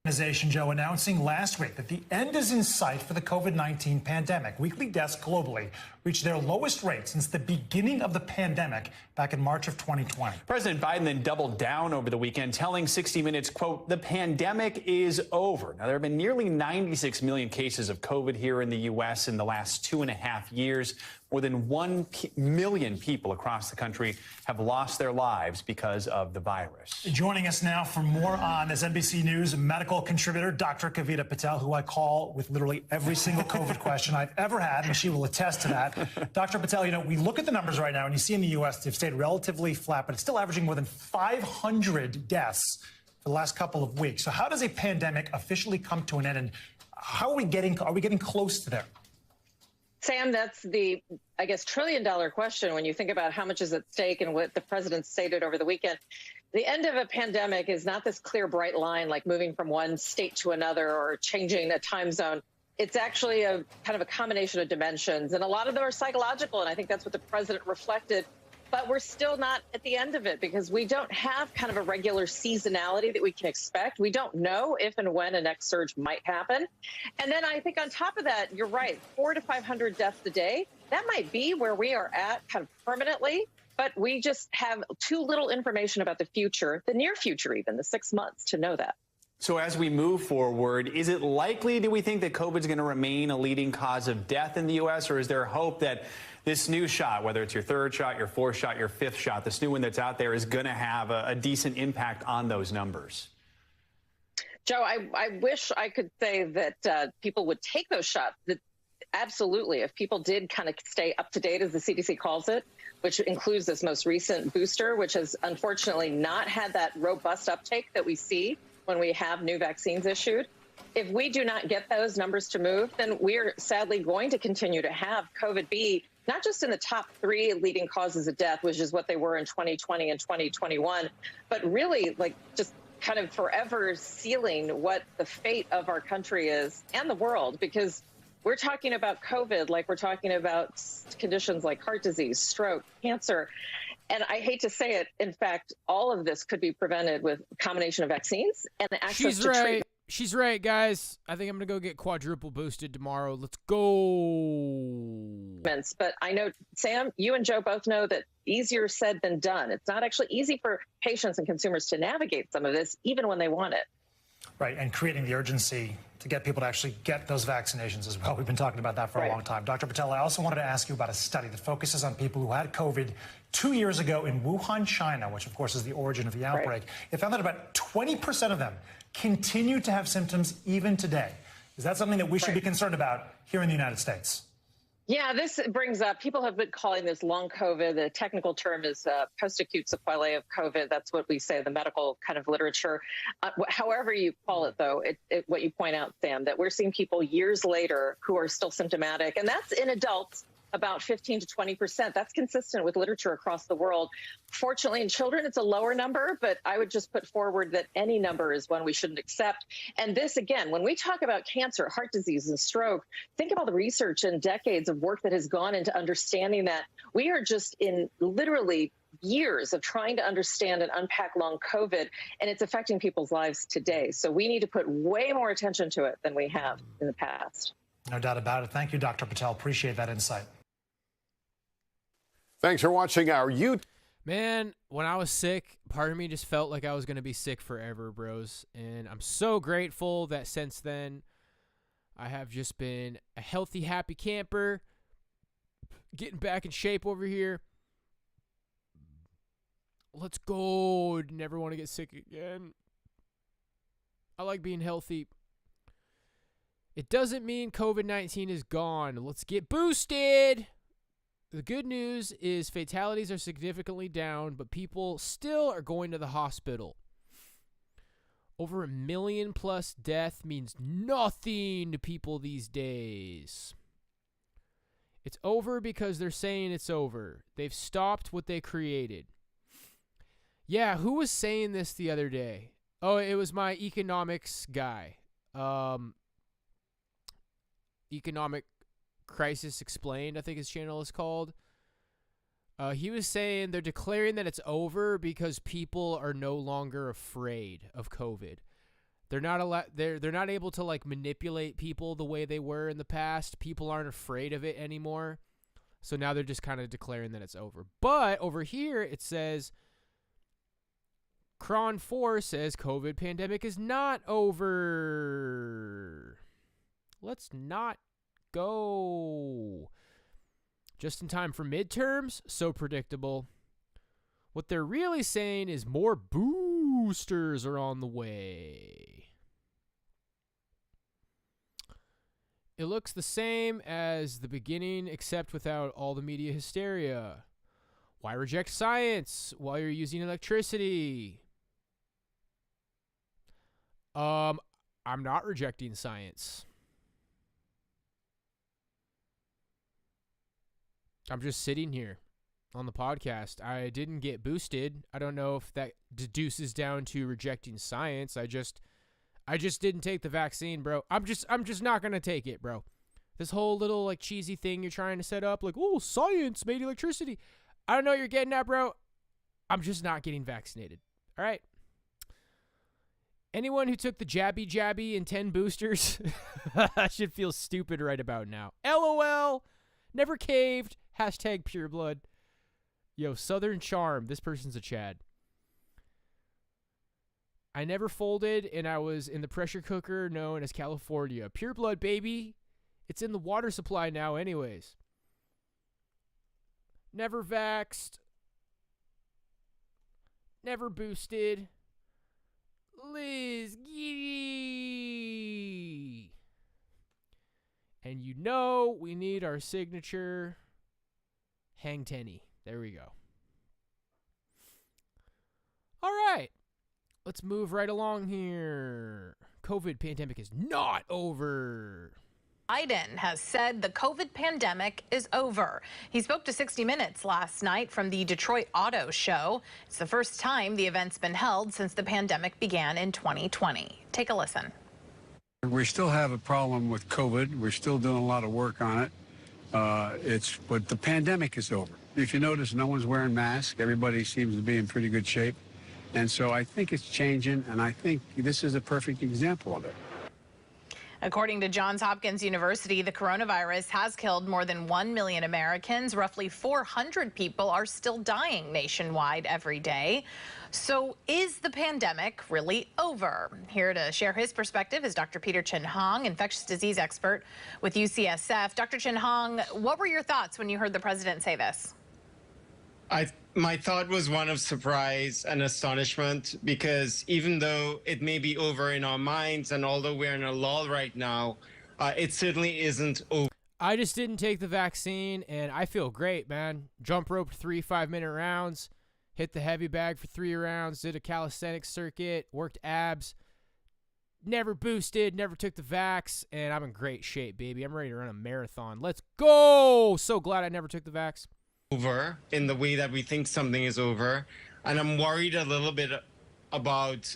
Organization, Joe, announcing last week that the end is in sight for the COVID-19 pandemic. Weekly deaths globally reached their lowest rate since the beginning of the pandemic back in March of 2020. President Biden then doubled down over the weekend, telling 60 Minutes, quote, "The pandemic is over." Now, there have been nearly 96 million cases of COVID here in the U.S. in the last 2.5 years. More than 1 million people across the country have lost their lives because of the virus. Joining us now for more on is NBC News medical contributor Dr. Kavita Patel, who I call with literally every single COVID question I've ever had, and she will attest to that. Dr. Patel, you know, we look at the numbers right now, and you see in the U.S. they've stayed relatively flat, but it's still averaging more than 500 deaths for the last couple of weeks. So how does a pandemic officially come to an end, and how are we getting close to there? Sam, that's the, I guess, trillion-dollar question when you think about how much is at stake and what the president stated over the weekend. The end of a pandemic is not this clear, bright line like moving from one state to another or changing a time zone. It's actually a kind of a combination of dimensions, and a lot of them are psychological, and I think that's what the president reflected. But we're still not at the end of it because we don't have kind of a regular seasonality that we can expect. We don't know if and when a next surge might happen. And then I think on top of that, you're right, 400 to 500 deaths a day. That might be where we are at kind of permanently, but we just have too little information about the future, the near future even, the 6 months to know that. So as we move forward, is it likely, do we think, that COVID is going to remain a leading cause of death in the U.S., or is there hope that this new shot, whether it's your third shot, your fourth shot, your fifth shot, this new one that's out there is going to have a decent impact on those numbers? Joe, I wish I could say that people would take those shots. Absolutely. If people did kind of stay up to date, as the CDC calls it, which includes this most recent booster, which has unfortunately not had that robust uptake that we see when we have new vaccines issued. If we do not get those numbers to move, then we're sadly going to continue to have COVID be not just in the top 3 leading causes of death, which is what they were in 2020 and 2021, but really like just kind of forever sealing what the fate of our country is and the world, because we're talking about COVID like we're talking about conditions like heart disease, stroke, cancer. And I hate to say it, in fact, all of this could be prevented with a combination of vaccines and access to treatment. She's right, guys. I think I'm going to go get quadruple boosted tomorrow. Let's go. But I know, Sam, you and Joe both know that easier said than done. It's not actually easy for patients and consumers to navigate some of this, even when they want it. Right, and creating the urgency to get people to actually get those vaccinations as well. We've been talking about that for a long time. Dr. Patel, I also wanted to ask you about a study that focuses on people who had COVID 2 years ago in Wuhan, China, which of course is the origin of the outbreak. It found that about 20% of them continue to have symptoms even today. Is that something that we should be concerned about here in the United States? Yeah, this brings up, people have been calling this long COVID. The technical term is post-acute sequelae of COVID. That's what we say in the medical kind of literature. However you call it, though, what you point out, Sam, that we're seeing people years later who are still symptomatic, and that's in adults, about 15 to 20%. That's consistent with literature across the world. Fortunately, in children, it's a lower number, but I would just put forward that any number is one we shouldn't accept. And this, again, when we talk about cancer, heart disease, and stroke, think about the research and decades of work that has gone into understanding that we are just in literally years of trying to understand and unpack long COVID, and it's affecting people's lives today. So we need to put way more attention to it than we have in the past. No doubt about it. Thank you, Dr. Patel. Appreciate that insight. Thanks for watching our YouTube. Man, when I was sick, part of me just felt like I was going to be sick forever, bros. And I'm so grateful that since then, I have just been a healthy, happy camper, getting back in shape over here. Let's go. Never want to get sick again. I like being healthy. It doesn't mean COVID-19 is gone. Let's get boosted. The good news is fatalities are significantly down, but people still are going to the hospital. Over 1 million plus death means nothing to people these days. It's over because they're saying it's over. They've stopped what they created. Yeah, who was saying this the other day? Oh, it was my economics guy. Economic Crisis Explained, I think his channel is called. He was saying they're declaring that it's over because people are no longer afraid of COVID. They're not able to like manipulate people the way they were in the past. People aren't afraid of it anymore. So now they're just kind of declaring that it's over. But over here it says Cron 4 says COVID pandemic is not over. Let's not go. Just in time for midterms? So predictable. What they're really saying is more boosters are on the way. It looks the same as the beginning, except without all the media hysteria. Why reject science while you're using electricity? I'm not rejecting science. I'm just sitting here on the podcast. I didn't get boosted. I don't know if that deduces down to rejecting science. I just didn't take the vaccine, bro. I'm just not gonna take it, bro. This whole little like cheesy thing you're trying to set up, like, oh, science made electricity. I don't know what you're getting at, bro. I'm just not getting vaccinated. All right. Anyone who took the jabby and 10 boosters should feel stupid right about now. LOL. Never caved. Hashtag pure blood. Yo, Southern Charm. This person's a Chad. I never folded, and I was in the pressure cooker known as California. Pure blood, baby. It's in the water supply now anyways. Never vaxxed. Never boosted. Liz Giddy. And you know we need our signature hang tenny. There we go. All right. Let's move right along here. COVID pandemic is not over. Biden has said the COVID pandemic is over. He spoke to 60 Minutes last night from the Detroit Auto Show. It's the first time the event's been held since the pandemic began in 2020. Take a listen. We still have a problem with COVID. We're still doing a lot of work on it. But the pandemic is over. If you notice, no one's wearing masks. Everybody seems to be in pretty good shape. And so I think it's changing, and I think this is a perfect example of it. According to Johns Hopkins University, the coronavirus has killed more than 1 million Americans. Roughly 400 people are still dying nationwide every day. So is the pandemic really over? Here to share his perspective is Dr. Peter Chin-Hong, infectious disease expert with UCSF. Dr. Chin-Hong, what were your thoughts when you heard the president say this? My thought was one of surprise and astonishment, because even though it may be over in our minds and although we're in a lull right now, it certainly isn't over. I just didn't take the vaccine, and I feel great, man. Jump roped 3 5-minute rounds, hit the heavy bag for 3 rounds, did a calisthenics circuit, worked abs, never boosted, never took the vax, and I'm in great shape, baby. I'm ready to run a marathon. Let's go! So glad I never took the vax. Over in the way that we think something is over. And I'm worried a little bit about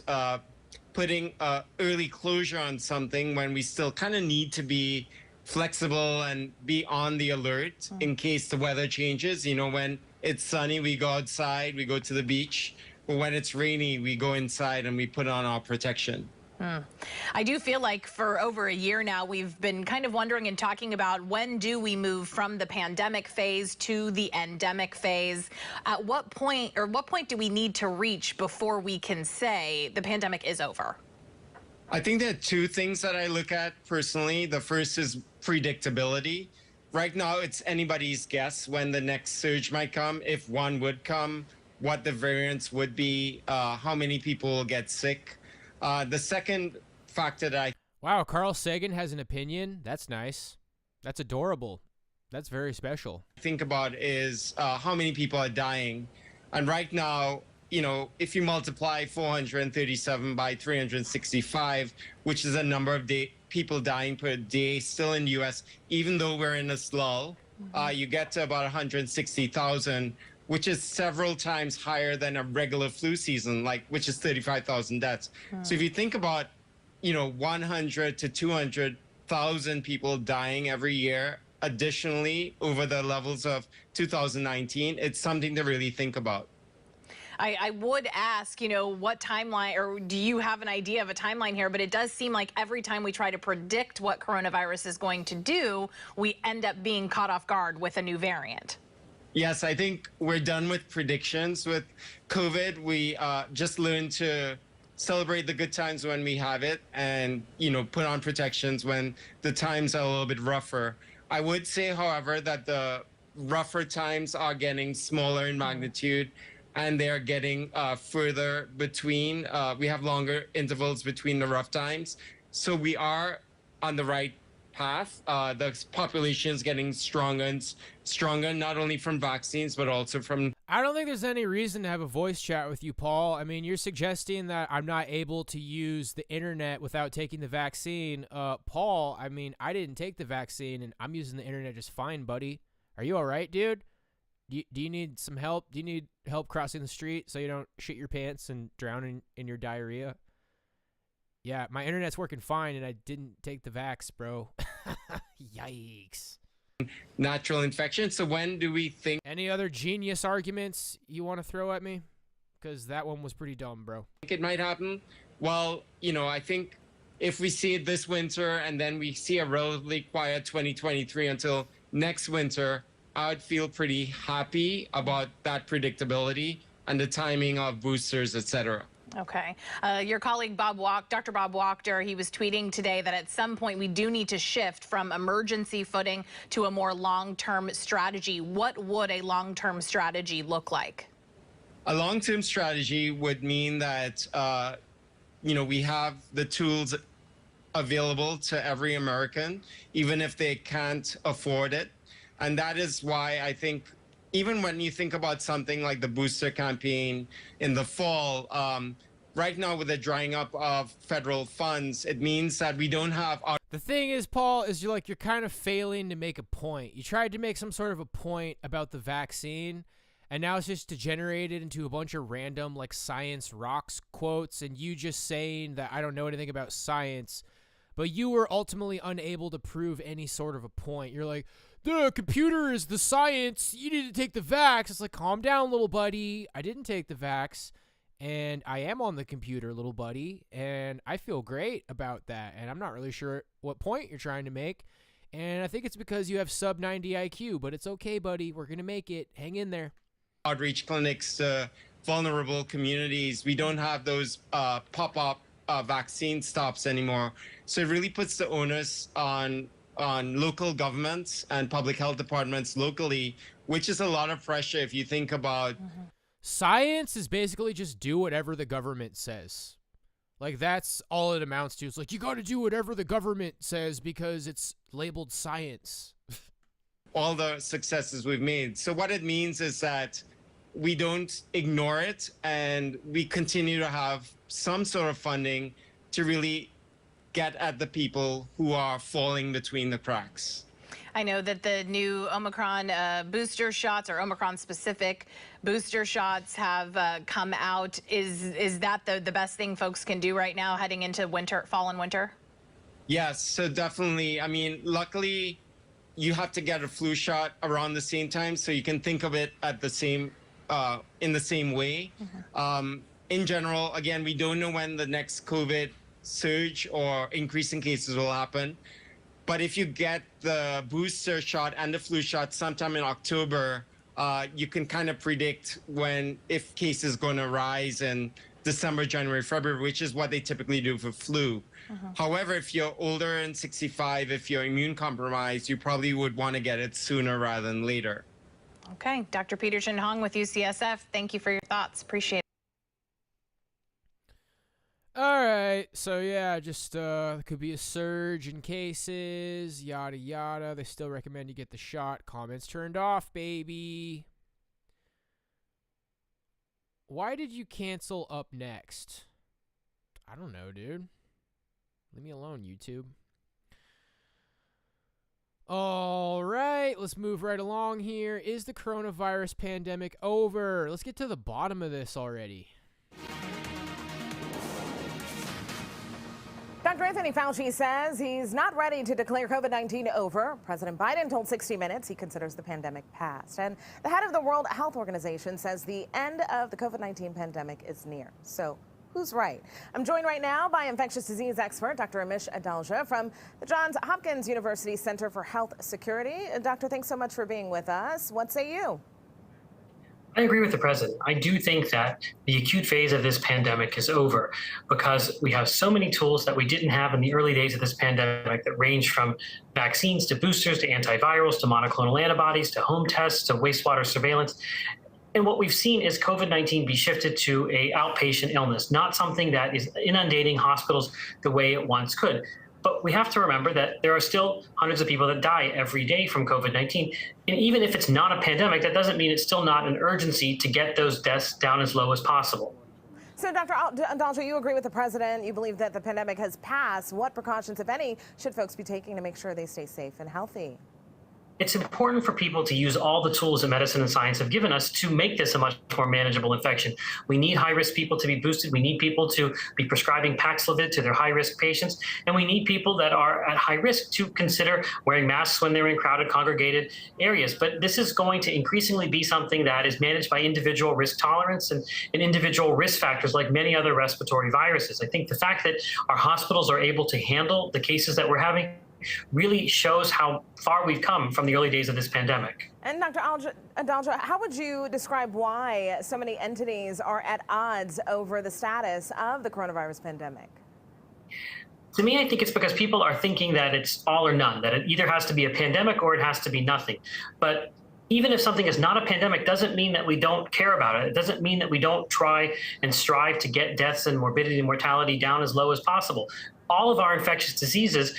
putting early closure on something when we still kind of need to be flexible and be on the alert in case the weather changes. You know, when it's sunny, we go outside, we go to the beach. But when it's rainy, we go inside and we put on our protection. I do feel like for over a year now, we've been kind of wondering and talking about when do we move from the pandemic phase to the endemic phase? At what point do we need to reach before we can say the pandemic is over? I think there are 2 things that I look at personally. The first is predictability. Right now, it's anybody's guess when the next surge might come, if one would come, what the variants would be, how many people will get sick. The second factor that Wow, Carl Sagan has an opinion. That's nice. That's adorable. That's very special. think about is how many people are dying. And right now, you know, if you multiply 437 by 365, which is a number of people dying per day still in the U.S., even though we're in a lull, you get to about 160,000, which is several times higher than a regular flu season, which is 35,000 deaths. So if you think about, 100 to 200,000 people dying every year, additionally, over the levels of 2019, it's something to really think about. I would ask, what timeline, or do you have an idea of a timeline here? But it does seem like every time we try to predict what coronavirus is going to do, we end up being caught off guard with a new variant. Yes, I think we're done with predictions with COVID. We just learned to celebrate the good times when we have it and, put on protections when the times are a little bit rougher. I would say, however, that the rougher times are getting smaller in magnitude and they're getting further between. We have longer intervals between the rough times. So we are on the right path. The population is getting stronger and stronger, not only from vaccines, but also from... I don't think there's any reason to have a voice chat with you, Paul. I mean, you're suggesting that I'm not able to use the internet without taking the vaccine. Paul, I mean, I didn't take the vaccine, and I'm using the internet just fine, buddy. Are you all right, dude? Do you need some help? Do you need help crossing the street so you don't shit your pants and drown in your diarrhea? Yeah, my internet's working fine, and I didn't take the vax, bro. Yikes. Natural infection. So when do we think... Any other genius arguments you want to throw at me? Because that one was pretty dumb, bro. It might happen? Well, I think if we see it this winter and then we see a relatively quiet 2023 until next winter, I would feel pretty happy about that predictability and the timing of boosters, etc. Okay. Your colleague, Dr. Bob Wachter, he was tweeting today that at some point we do need to shift from emergency footing to a more long-term strategy. What would a long-term strategy look like? A long-term strategy would mean that, we have the tools available to every American, even if they can't afford it. And that is why I think even when you think about something like the booster campaign in the fall, right now with the drying up of federal funds, it means that we don't have... The thing is, Paul, is you're kind of failing to make a point. You tried to make some sort of a point about the vaccine, and now it's just degenerated into a bunch of random, science rocks quotes, and you just saying that I don't know anything about science, but you were ultimately unable to prove any sort of a point. You're like, the computer is the science. You need to take the vax. It's like, calm down, little buddy. I didn't take the vax, and I am on the computer, little buddy, and I feel great about that, and I'm not really sure what point you're trying to make, and I think it's because you have sub 90 IQ, but it's okay, buddy. We're going to make it. Hang in there. Outreach clinics to vulnerable communities. We don't have those pop-up vaccine stops anymore. So it really puts the onus on local governments and public health departments locally, which is a lot of pressure if you think about... Science is basically just do whatever the government says. That's all it amounts to. It's you got to do whatever the government says because it's labeled science. all the successes we've made. So what it means is that we don't ignore it, and we continue to have some sort of funding to really get at the people who are falling between the cracks. I know that the new Omicron booster shots, or Omicron-specific booster shots, have come out. Is that the best thing folks can do right now heading into fall and winter? Yes, so definitely. I mean, luckily, you have to get a flu shot around the same time, so you can think of it at the same in the same way. In general, again, we don't know when the next COVID surge or increase in cases will happen. But if you get the booster shot and the flu shot sometime in October, you can kind of predict if cases going to rise in December, January, February, which is what they typically do for flu. However, if you're older than 65, if you're immune compromised, you probably would want to get it sooner rather than later. Okay, Dr. Peter Chin-Hong with UCSF. Thank you for your thoughts. Appreciate it. All right, so yeah, just there could be a surge in cases, yada yada. They still recommend you get the shot. Comments turned off, baby. Why did you cancel Up Next? I don't know, dude. Leave me alone, YouTube. All right, let's move right along here. Is the coronavirus pandemic over? Let's get to the bottom of this already. Dr. Anthony Fauci says he's not ready to declare COVID-19 over. President Biden told 60 Minutes he considers the pandemic past. And the head of the World Health Organization says the end of the COVID-19 pandemic is near. So who's right? I'm joined right now by infectious disease expert Dr. Amish Adalja from the Johns Hopkins University Center for Health Security. Doctor, thanks so much for being with us. What say you? I agree with the president. I do think that the acute phase of this pandemic is over because we have so many tools that we didn't have in the early days of this pandemic that range from vaccines to boosters to antivirals to monoclonal antibodies to home tests to wastewater surveillance. And what we've seen is COVID-19 be shifted to a outpatient illness, not something that is inundating hospitals the way it once could. But we have to remember that there are still hundreds of people that die every day from COVID-19. And even if it's not a pandemic, that doesn't mean it's still not an urgency to get those deaths down as low as possible. So, Dr. Adalja, you agree with the president. You believe that the pandemic has passed. What precautions, if any, should folks be taking to make sure they stay safe and healthy? It's important for people to use all the tools that medicine and science have given us to make this a much more manageable infection. We need high-risk people to be boosted. We need people to be prescribing Paxlovid to their high-risk patients. And we need people that are at high risk to consider wearing masks when they're in crowded, congregated areas. But this is going to increasingly be something that is managed by individual risk tolerance and individual risk factors like many other respiratory viruses. I think the fact that our hospitals are able to handle the cases that we're having really shows how far we've come from the early days of this pandemic. And Dr. Adalja, how would you describe why so many entities are at odds over the status of the coronavirus pandemic? To me, I think it's because people are thinking that it's all or none, that it either has to be a pandemic or it has to be nothing. But even if something is not a pandemic, doesn't mean that we don't care about it. It doesn't mean that we don't try and strive to get deaths and morbidity and mortality down as low as possible. All of our infectious diseases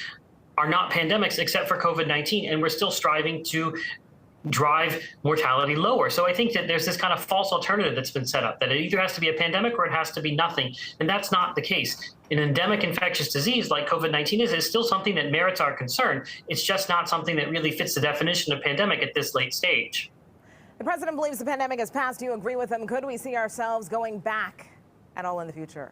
are not pandemics except for COVID-19, and we're still striving to drive mortality lower. So I think that there's this kind of false alternative that's been set up, that it either has to be a pandemic or it has to be nothing, and that's not the case. An endemic infectious disease like COVID-19 is still something that merits our concern. It's just not something that really fits the definition of pandemic at this late stage. The president believes the pandemic has passed. Do you agree with him? Could we see ourselves going back at all in the future?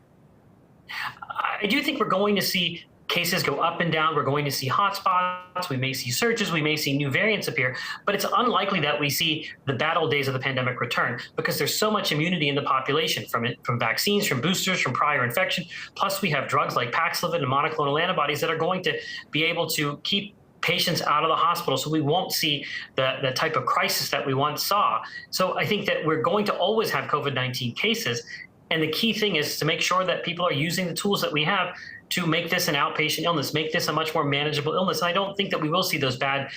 I do think we're going to see cases go up and down. We're going to see hotspots. We may see surges. We may see new variants appear. But it's unlikely that we see the bad old days of the pandemic return because there's so much immunity in the population from vaccines, from boosters, from prior infection. Plus, we have drugs like Paxlovid and monoclonal antibodies that are going to be able to keep patients out of the hospital, so we won't see the type of crisis that we once saw. So I think that we're going to always have COVID-19 cases. And the key thing is to make sure that people are using the tools that we have to make this an outpatient illness, make this a much more manageable illness. And I don't think that we will see those bad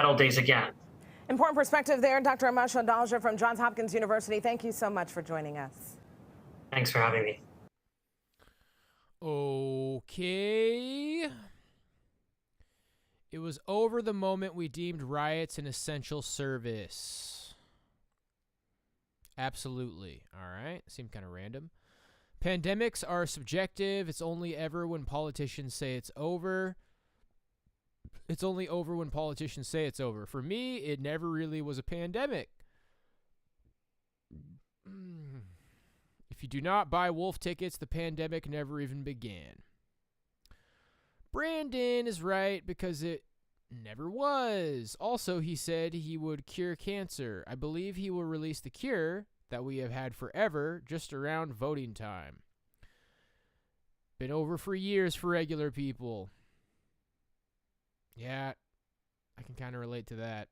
old days again. Important perspective there. Dr. Amish Adalja from Johns Hopkins University, thank you so much for joining us. Thanks for having me. Okay. It was over the moment we deemed riots an essential service. Absolutely. All right. Seemed kind of random. Pandemics are subjective. It's only ever when politicians say it's over. It's only over when politicians say it's over. For me, it never really was a pandemic. If you do not buy wolf tickets, the pandemic never even began. Brandon is right because it never was. Also, he said he would cure cancer. I believe he will release the cure that we have had forever just around voting time. Been over for years for regular people. Yeah, I can kind of relate to that.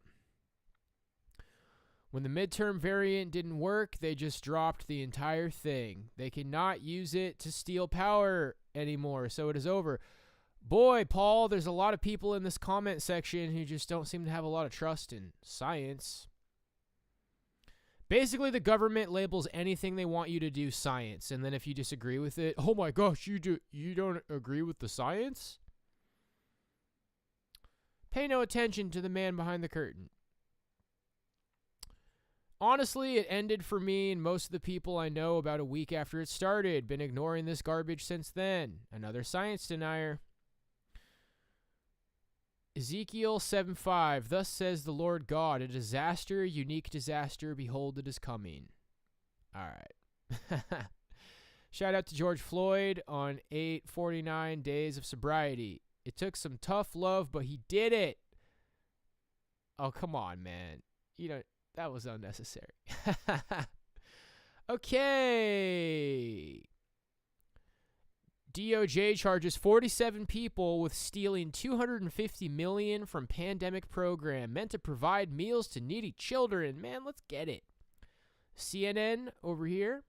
When the midterm variant didn't work, they just dropped the entire thing. They cannot use it to steal power anymore, so it is over. Boy, Paul, there's a lot of people in this comment section who just don't seem to have a lot of trust in science. Basically, the government labels anything they want you to do science, and then if you disagree with it, oh my gosh, you don't agree with the science? Pay no attention to the man behind the curtain. Honestly, it ended for me and most of the people I know about a week after it started. Been ignoring this garbage since then. Another science denier. Ezekiel 7:5, thus says the Lord God, a disaster, unique disaster, behold it is coming. All right. Shout out to George Floyd on 849 days of sobriety. It took some tough love, but he did it. Oh, come on, man. That was unnecessary. Okay. DOJ charges 47 people with stealing $250 million from pandemic program meant to provide meals to needy children. Man, let's get it. CNN over here.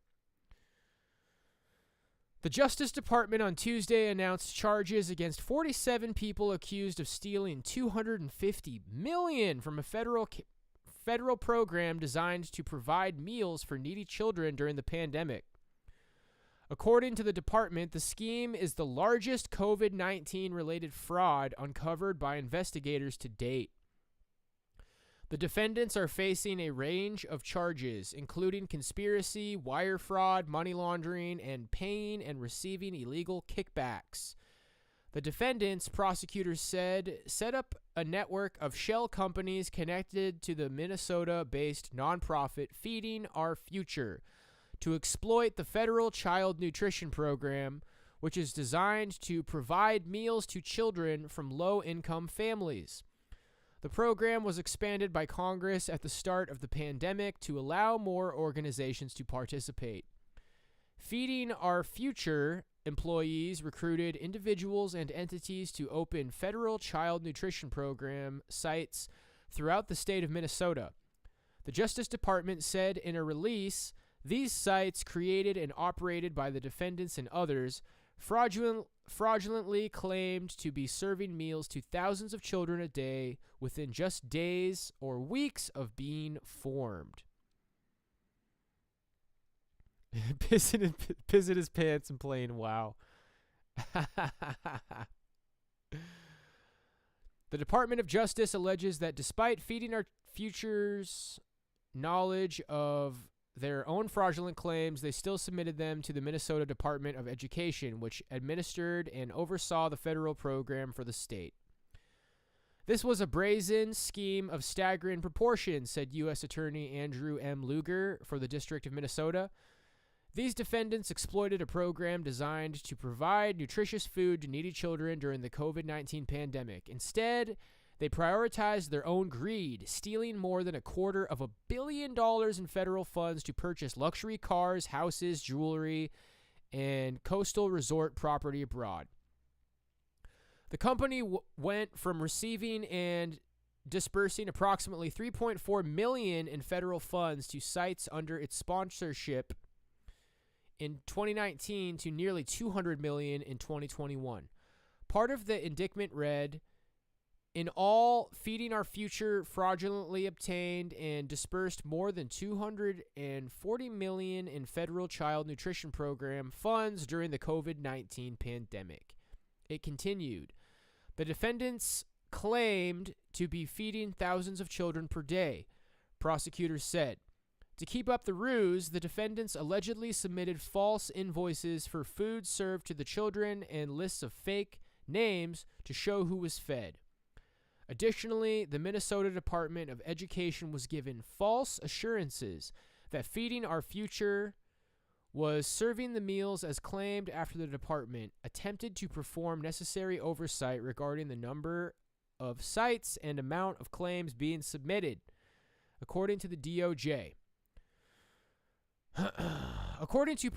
The Justice Department on Tuesday announced charges against 47 people accused of stealing $250 million from a federal program designed to provide meals for needy children during the pandemic. According to the department, the scheme is the largest COVID-19 related fraud uncovered by investigators to date. The defendants are facing a range of charges, including conspiracy, wire fraud, money laundering, and paying and receiving illegal kickbacks. The defendants, prosecutors said, set up a network of shell companies connected to the Minnesota-based nonprofit Feeding Our Future to exploit the federal child nutrition program, which is designed to provide meals to children from low-income families. The program was expanded by Congress at the start of the pandemic to allow more organizations to participate. Feeding Our Future employees recruited individuals and entities to open federal child nutrition program sites throughout the state of Minnesota. The Justice Department said in a release, these sites, created and operated by the defendants and others, fraudulently claimed to be serving meals to thousands of children a day within just days or weeks of being formed. Pissing his pants and playing WoW. The Department of Justice alleges that despite Feeding Our Future's knowledge of their own fraudulent claims, they still submitted them to the Minnesota Department of Education, which administered and oversaw the federal program for the state. This was a brazen scheme of staggering proportions, said U.S. Attorney Andrew M. Luger for the District of Minnesota. These defendants exploited a program designed to provide nutritious food to needy children during the COVID-19 pandemic. Instead, they prioritized their own greed, stealing more than $250 million in federal funds to purchase luxury cars, houses, jewelry, and coastal resort property abroad. The company went from receiving and dispersing approximately $3.4 million in federal funds to sites under its sponsorship in 2019 to nearly $200 million in 2021. Part of the indictment read, in all, Feeding Our Future fraudulently obtained and dispersed more than $240 million in federal child nutrition program funds during the COVID-19 pandemic. It continued. The defendants claimed to be feeding thousands of children per day, prosecutors said. To keep up the ruse, the defendants allegedly submitted false invoices for food served to the children and lists of fake names to show who was fed. Additionally, the Minnesota Department of Education was given false assurances that Feeding Our Future was serving the meals as claimed after the department attempted to perform necessary oversight regarding the number of sites and amount of claims being submitted, according to the DOJ. According to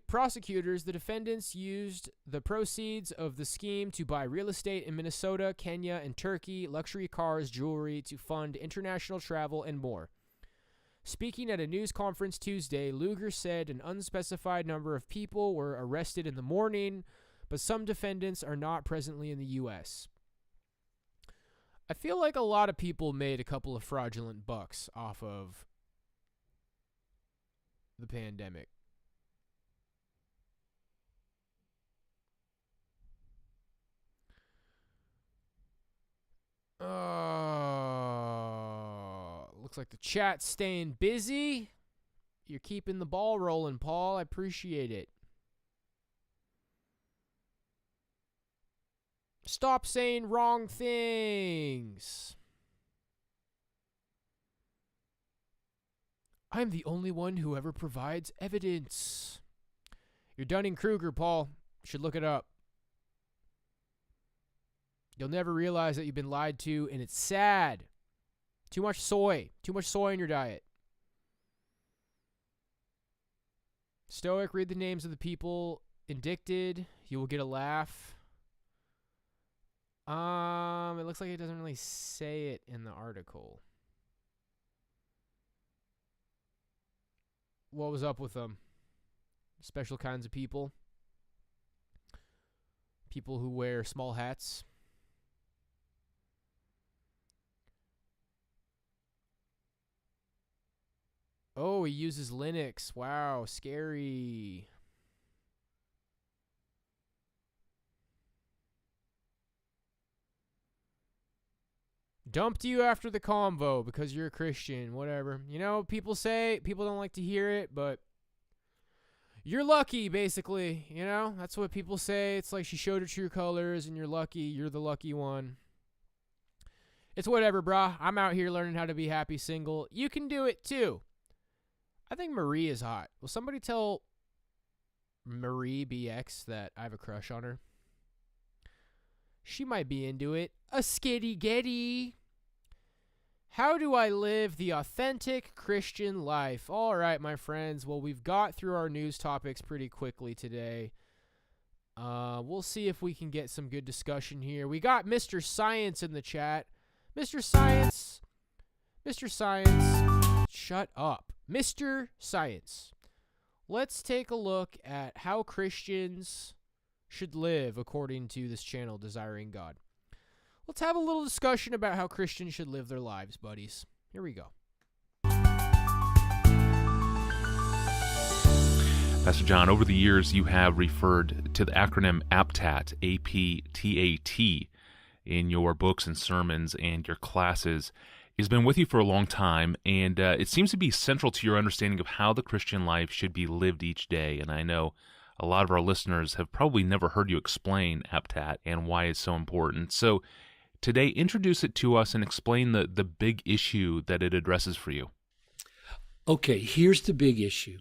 prosecutors, the defendants used the proceeds of the scheme to buy real estate in Minnesota, Kenya, and Turkey, luxury cars, jewelry, to fund international travel, and more. Speaking at a news conference Tuesday, Lugar said an unspecified number of people were arrested in the morning, but some defendants are not presently in the U.S. I feel like a lot of people made a couple of fraudulent bucks off of the pandemic. Looks like the chat's staying busy. You're keeping the ball rolling, Paul. I appreciate it. Stop saying wrong things. I'm the only one who ever provides evidence. You're Dunning-Kruger, Paul. You should look it up. You'll never realize that you've been lied to, and it's sad. Too much soy. Too much soy in your diet. Stoic, read the names of the people indicted. You will get a laugh. It looks like it doesn't really say it in the article. What was up with them? Special kinds of people? People who wear small hats? Oh, he uses Linux. Wow, scary. Dumped you after the convo because you're a Christian. Whatever. You know, people say, people don't like to hear it, but you're lucky, basically. You know, that's what people say. It's like she showed her true colors and you're lucky. You're the lucky one. It's whatever, brah. I'm out here learning how to be happy single. You can do it too. I think Marie is hot. Will somebody tell Marie BX that I have a crush on her? She might be into it. A skitty getty. How do I live the authentic Christian life? All right, my friends. Well, we've got through our news topics pretty quickly today. We'll see if we can get some good discussion here. We got Mr. Science in the chat. Mr. Science. Mr. Science. Shut up. Mr. Science. Let's take a look at how Christians should live according to this channel, Desiring God. Let's have a little discussion about how Christians should live their lives, buddies. Here we go. Pastor John, over the years you have referred to the acronym APTAT, A-P-T-A-T, in your books and sermons and your classes. It's been with you for a long time, and it seems to be central to your understanding of how the Christian life should be lived each day. And I know a lot of our listeners have probably never heard you explain APTAT and why it's so important. So today, introduce it to us and explain the big issue that it addresses for you. Okay, here's the big issue.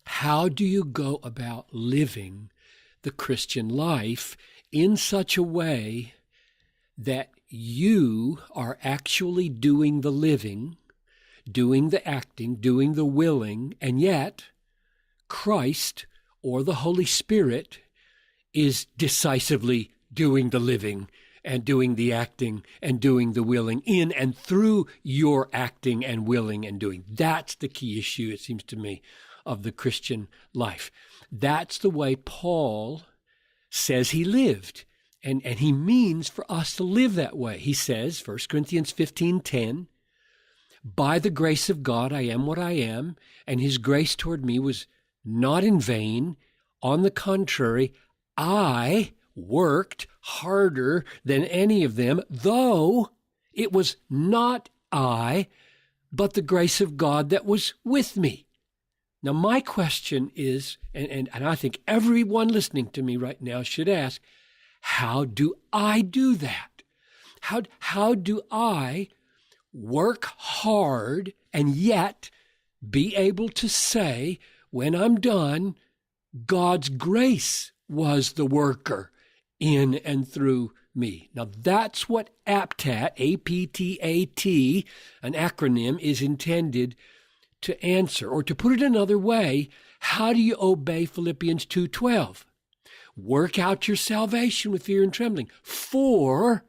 How do you go about living the Christian life in such a way that you are actually doing the living, doing the acting, doing the willing, and yet Christ or the Holy Spirit is decisively doing the living and doing the acting and doing the willing in and through your acting and willing and doing. That's the key issue, it seems to me, of the Christian life. That's the way Paul says he lived. And he means for us to live that way. He says, 1 Corinthians 15:10, by the grace of God I am what I am, and his grace toward me was not in vain. On the contrary, I worked harder than any of them, though it was not I, but the grace of God that was with me. Now, my question is, and I think everyone listening to me right now should ask, how do I do that? How do I work hard and yet be able to say, when I'm done, God's grace was the worker in and through me? Now, that's what APTAT, A-P-T-A-T, an acronym, is intended to answer. Or to put it another way, how do you obey Philippians 2:12? Work out your salvation with fear and trembling, for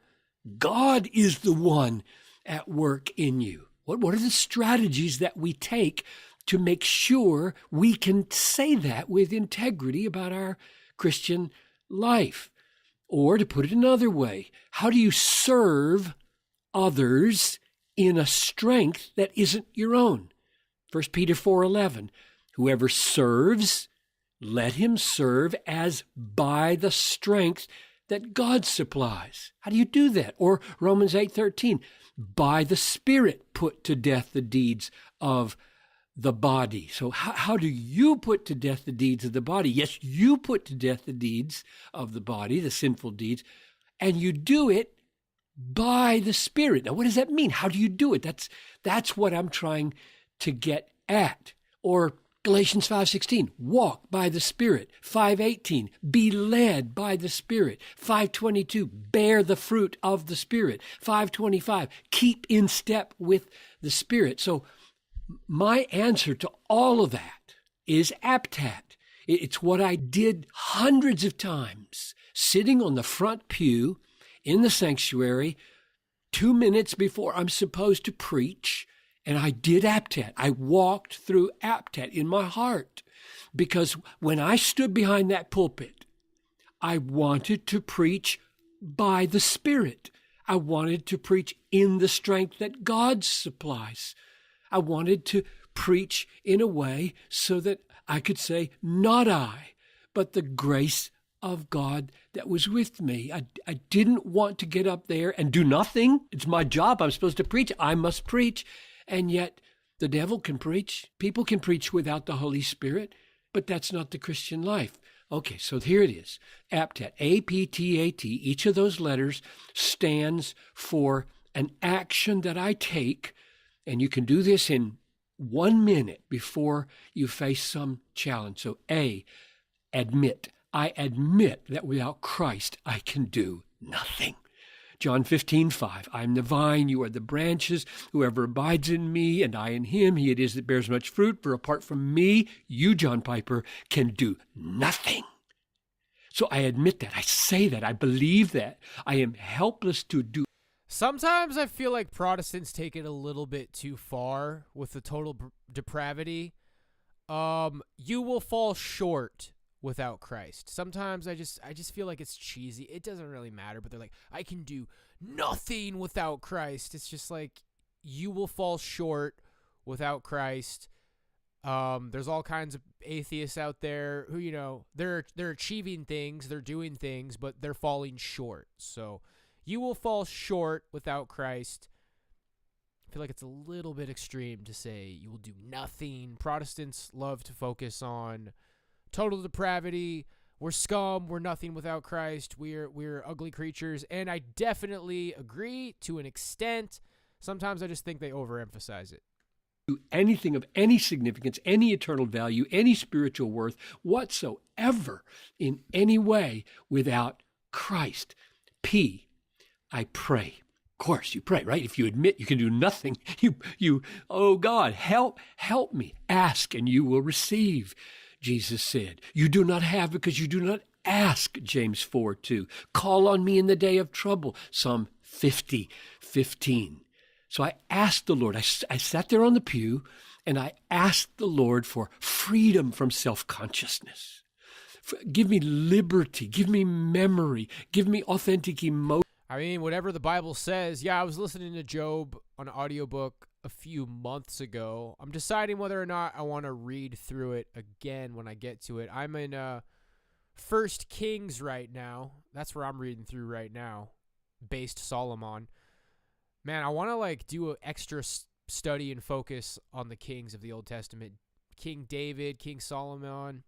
God is the one at work in you. What are the strategies that we take to make sure we can say that with integrity about our Christian life? Or to put it another way, how do you serve others in a strength that isn't your own? 1 Peter 4:11, whoever serves, let him serve as by the strength that God supplies. How do you do that? Or Romans 8:13, by the Spirit put to death the deeds of the body. So how do you put to death the deeds of the body? Yes, you put to death the deeds of the body, the sinful deeds, and you do it by the Spirit. Now, what does that mean? How do you do it? That's what I'm trying to get at. Or Galatians 5:16, walk by the Spirit. 5:18, be led by the Spirit. 5:22, bear the fruit of the Spirit. 5:25, keep in step with the Spirit. So my answer to all of that is APTAT. It's what I did hundreds of times, sitting on the front pew in the sanctuary 2 minutes before I'm supposed to preach, and I did APTAT. I walked through APTAT in my heart, because when I stood behind that pulpit, I wanted to preach by the Spirit. I wanted to preach in the strength that God supplies. I wanted to preach in a way so that I could say, not I, but the grace of God that was with me. I didn't want to get up there and do nothing. It's my job. I'm supposed to preach. I must preach. And yet the devil can preach. People can preach without the Holy Spirit, but that's not the Christian life. Okay, so here it is. APTAT, A-P-T-A-T. Each of those letters stands for an action that I take, and you can do this in 1 minute before you face some challenge. So A, admit. I admit that without Christ, I can do nothing. John 15:5, I am the vine, you are the branches. Whoever abides in me and I in him, he it is that bears much fruit. For apart from me, you, John Piper, can do nothing. So I admit that. I say that. I believe that. I am helpless to do. Sometimes I feel like Protestants take it a little bit too far with the total depravity. You will fall short without Christ. Sometimes I just feel like it's cheesy. It doesn't really matter, but they're like, I can do nothing without Christ. It's just like, you will fall short without Christ. There's all kinds of atheists out there who, they're achieving things, they're doing things, but they're falling short. So you will fall short without Christ. I feel like it's a little bit extreme to say you will do nothing. Protestants love to focus on total depravity. We're scum. We're nothing without Christ. We're ugly creatures. And I definitely agree to an extent. Sometimes I just think they overemphasize it. Do anything of any significance, any eternal value, any spiritual worth whatsoever in any way without Christ. P, I pray. Of course, you pray, right? If you admit you can do nothing, you, oh God, help me. Ask and you will receive, Jesus said. You do not have because you do not ask, James 4:2. Call on me in the day of trouble, Psalm 50:15. So I asked the Lord, I sat there on the pew and I asked the Lord for freedom from self-consciousness. Give me liberty, give me memory, give me authentic emotion. I mean, whatever the Bible says. Yeah, I was listening to Job on an audiobook a few months ago. I'm deciding whether or not I want to read through it again when I get to it. I'm in First Kings right now. That's where I'm reading through right now, based Solomon. Man, I want to like do an extra study and focus on the kings of the Old Testament. King David, King Solomon.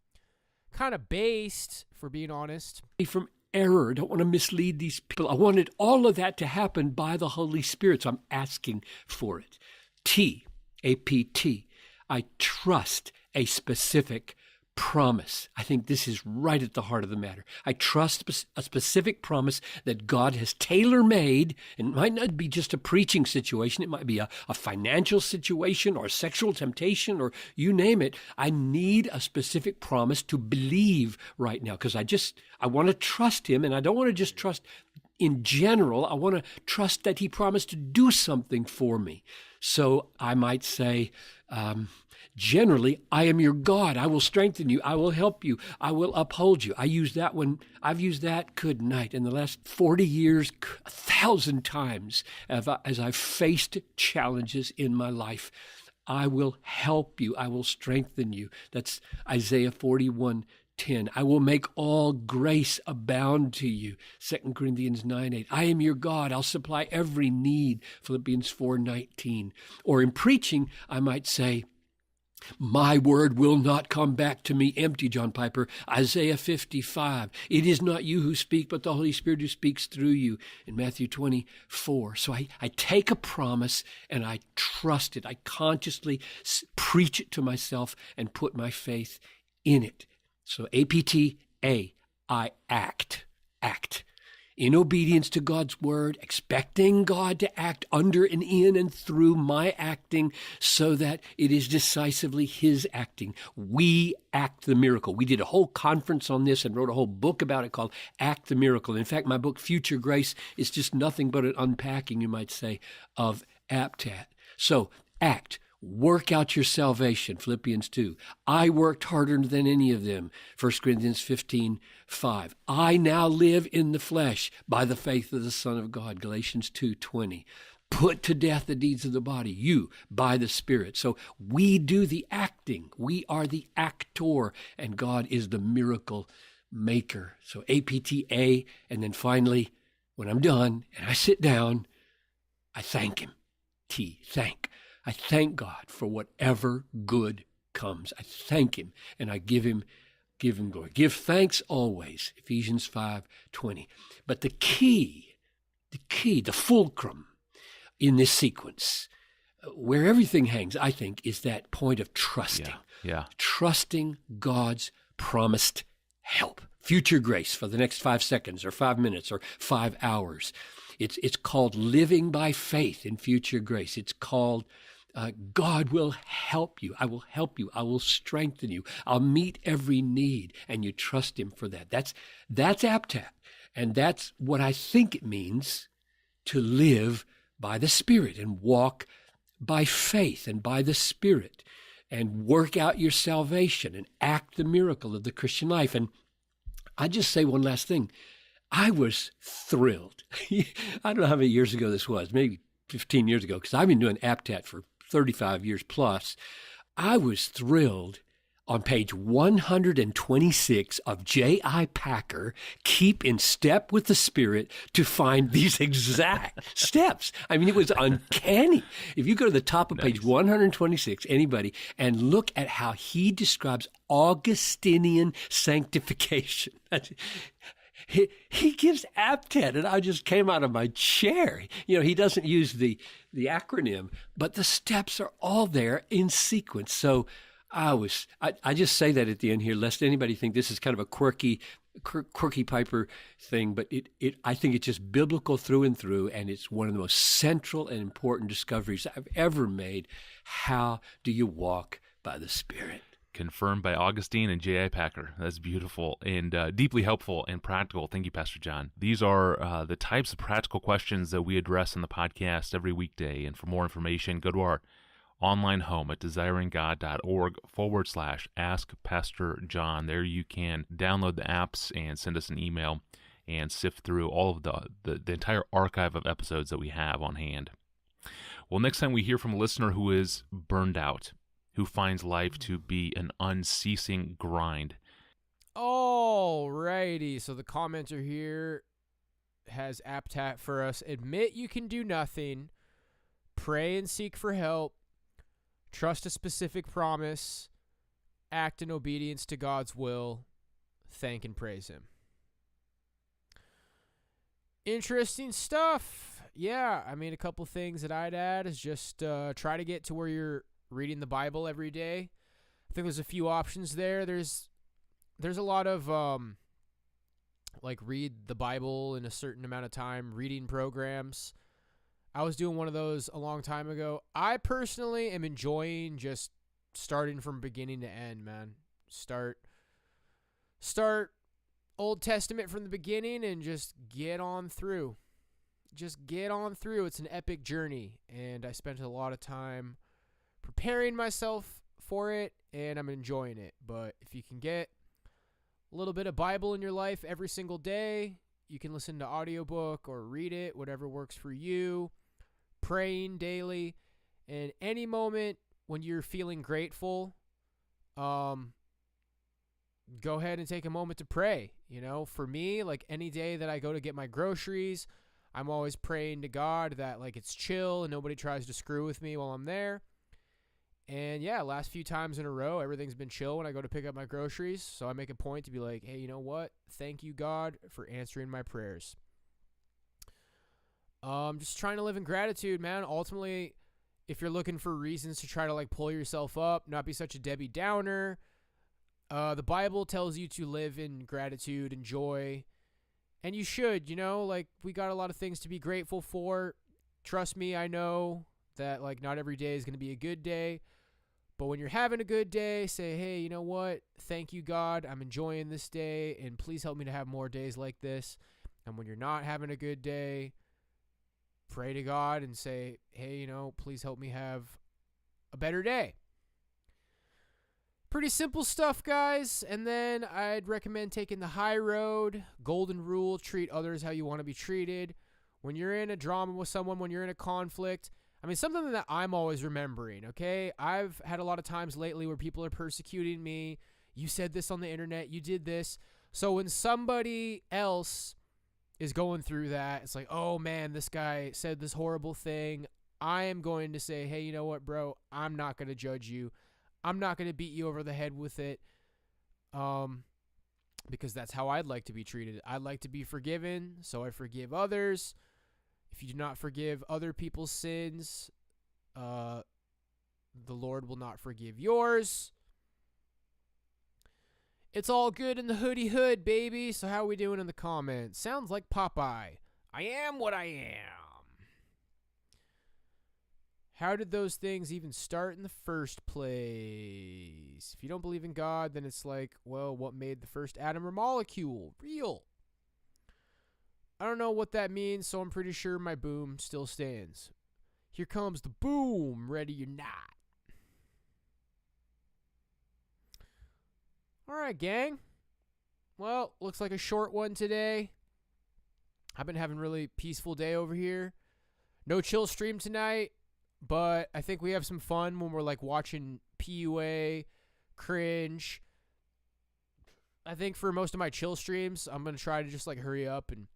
Kind of based, for being honest. From error. I don't want to mislead these people. I wanted all of that to happen by the Holy Spirit, so I'm asking for it. T, A-P-T. I trust a specific promise. I think this is right at the heart of the matter. I trust a specific promise that God has tailor-made, and it might not be just a preaching situation. It might be a financial situation or sexual temptation or you name it. I need a specific promise to believe right now because I want to trust him, and I don't want to just trust in general. I want to trust that he promised to do something for me. So I might say, generally, I am your God. I will strengthen you. I will help you. I will uphold you. I've used that, good night, in the last 40 years, 1,000 times as I've faced challenges in my life. I will help you. I will strengthen you. That's Isaiah 41:10. I will make all grace abound to you. 2 Corinthians 9:8. I am your God. I'll supply every need. Philippians 4:19. Or in preaching, I might say, my word will not come back to me empty, John Piper. Isaiah 55. It is not you who speak, but the Holy Spirit who speaks through you in Matthew 24. So I take a promise and I trust it. I consciously preach it to myself and put my faith in it. So A-P-T-A, I act. In obedience to God's word, expecting God to act under and in and through my acting so that it is decisively his acting. We act the miracle. We did a whole conference on this and wrote a whole book about it called Act the Miracle. In fact, my book, Future Grace, is just nothing but an unpacking, you might say, of APTAT. So act. Work out your salvation, Philippians 2. I worked harder than any of them, 1 Corinthians 15:5. I now live in the flesh by the faith of the Son of God, Galatians 2:20. Put to death the deeds of the body, you by the Spirit. So we do the acting. We are the actor, and God is the miracle maker. So APTA, and then finally, when I'm done and I sit down, I thank him. T, thank. I thank God for whatever good comes. I thank him and I give him glory. Give thanks always, Ephesians 5:20. But the key, the fulcrum in this sequence, where everything hangs, I think, is that point of trusting. Yeah. Trusting God's promised help. Future grace for the next 5 seconds or 5 minutes or 5 hours. It's called living by faith in future grace. It's called God will help you. I will help you. I will strengthen you. I'll meet every need, and you trust him for that. That's APTAT, and that's what I think it means to live by the Spirit and walk by faith and by the Spirit and work out your salvation and act the miracle of the Christian life. And I just say one last thing. I was thrilled. I don't know how many years ago this was, maybe 15 years ago, because I've been doing APTAT for 35 years plus. I was thrilled on page 126 of J.I. Packer, Keep in Step with the Spirit, to find these exact steps. I mean, it was uncanny. If you go to the top of page 126, anybody, and look at how he describes Augustinian sanctification. He gives APTAT, and I just came out of my chair. You know, he doesn't use the acronym, but the steps are all there in sequence. So I just say that at the end here, lest anybody think this is kind of a quirky Piper thing, but I think it's just biblical through and through, and it's one of the most central and important discoveries I've ever made. How do you walk by the Spirit? Confirmed by Augustine and J.I. Packer. That's beautiful and deeply helpful and practical. Thank you, Pastor John. These are the types of practical questions that we address in the podcast every weekday. And for more information, go to our online home at desiringgod.org/Ask Pastor John. There you can download the apps and send us an email and sift through all of the entire archive of episodes that we have on hand. Well, next time we hear from a listener who is burned out, who finds life to be an unceasing grind. Oh, Alrighty, so the commenter here has aptat for us. Admit you can do nothing. Pray and seek for help. Trust a specific promise. Act in obedience to God's will. Thank and praise him. Interesting stuff. Yeah, I mean, a couple things that I'd add is just try to get to where you're reading the Bible every day. I think there's a few options there. There's a lot of like read the Bible in a certain amount of time, reading programs. I was doing one of those a long time ago. I personally am enjoying just starting from beginning to end, man. Start Old Testament from the beginning and just get on through. Just get on through. It's an epic journey, and I spent a lot of time preparing myself for it, and I'm enjoying it. But if you can get a little bit of Bible in your life every single day, you can listen to audiobook or read it, whatever works for you. Praying daily, and any moment when you're feeling grateful, go ahead and take a moment to pray. You know, for me, like any day that I go to get my groceries, I'm always praying to God that like it's chill and nobody tries to screw with me while I'm there. And yeah, last few times in a row, everything's been chill when I go to pick up my groceries. So I make a point to be like, hey, you know what? Thank you, God, for answering my prayers. Just trying to live in gratitude, man. Ultimately, if you're looking for reasons to try to like pull yourself up, not be such a Debbie Downer, the Bible tells you to live in gratitude and joy. And you should, you know, like we got a lot of things to be grateful for. Trust me, I know that like not every day is going to be a good day. But when you're having a good day, say, hey, you know what? Thank you, God. I'm enjoying this day. And please help me to have more days like this. And when you're not having a good day, pray to God and say, hey, you know, please help me have a better day. Pretty simple stuff, guys. And then I'd recommend taking the high road. Golden rule, treat others how you want to be treated. When you're in a drama with someone, when you're in a conflict, I mean, something that I'm always remembering, okay? I've had a lot of times lately where people are persecuting me. You said this on the internet. You did this. So when somebody else is going through that, it's like, oh man, this guy said this horrible thing. I am going to say, hey, you know what, bro? I'm not going to judge you. I'm not going to beat you over the head with it, because that's how I'd like to be treated. I'd like to be forgiven, so I forgive others. If you do not forgive other people's sins, the Lord will not forgive yours. It's all good in the hoodie hood, baby. So how are we doing in the comments? Sounds like Popeye. I am what I am. How did those things even start in the first place? If you don't believe in God, then it's like, well, what made the first atom or molecule? Real. I don't know what that means, so I'm pretty sure my boom still stands. Here comes the boom, ready or not. All right, gang. Well, looks like a short one today. I've been having a really peaceful day over here. No chill stream tonight, but I think we have some fun when we're like watching PUA, cringe. I think for most of my chill streams, I'm going to try to just like hurry up and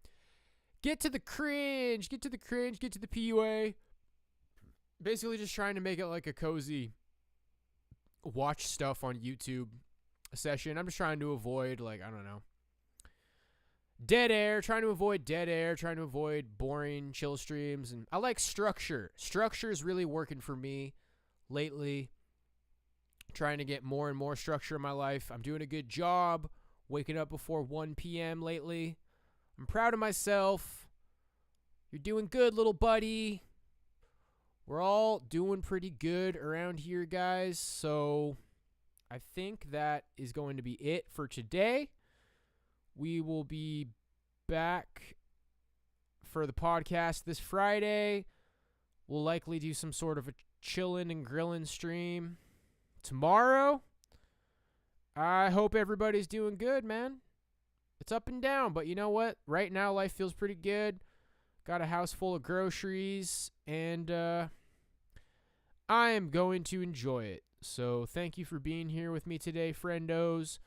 get to the cringe, get to the PUA. Basically just trying to make it like a cozy watch stuff on YouTube session. I'm just trying to avoid, like, I don't know, dead air, trying to avoid boring chill streams. And I like structure. Structure is really working for me lately. Trying to get more and more structure in my life. I'm doing a good job waking up before 1 p.m. lately. I'm proud of myself. You're doing good, little buddy. We're all doing pretty good around here, guys. So I think that is going to be it for today. We will be back for the podcast this Friday. We'll likely do some sort of a chillin' and grillin' stream tomorrow. I hope everybody's doing good, man. It's up and down, but you know what? Right now, life feels pretty good. Got a house full of groceries, and I am going to enjoy it. So thank you for being here with me today, friendos.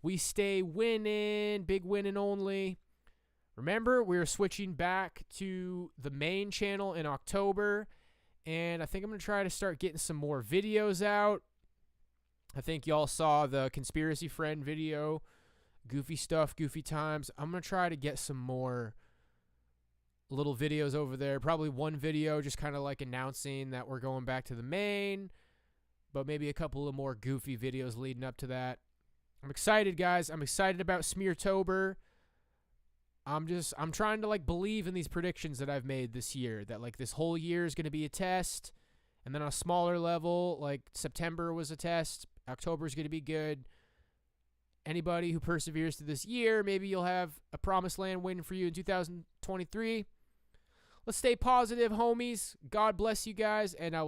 We stay winning, big winning only. Remember, we're switching back to the main channel in October, and I think I'm going to try to start getting some more videos out. I think y'all saw the Conspiracy Friend video, goofy stuff, goofy times. I'm going to try to get some more little videos over there. Probably one video just kind of like announcing that we're going back to the main, but maybe a couple of more goofy videos leading up to that. I'm excited, guys. I'm excited about Smeartober. I'm trying to like believe in these predictions that I've made this year, that like this whole year is going to be a test, and then on a smaller level, like September was a test, October is going to be good. Anybody who perseveres through this year, maybe you'll have a promised land waiting for you in 2023. Let's stay positive, homies. God bless you guys, and I will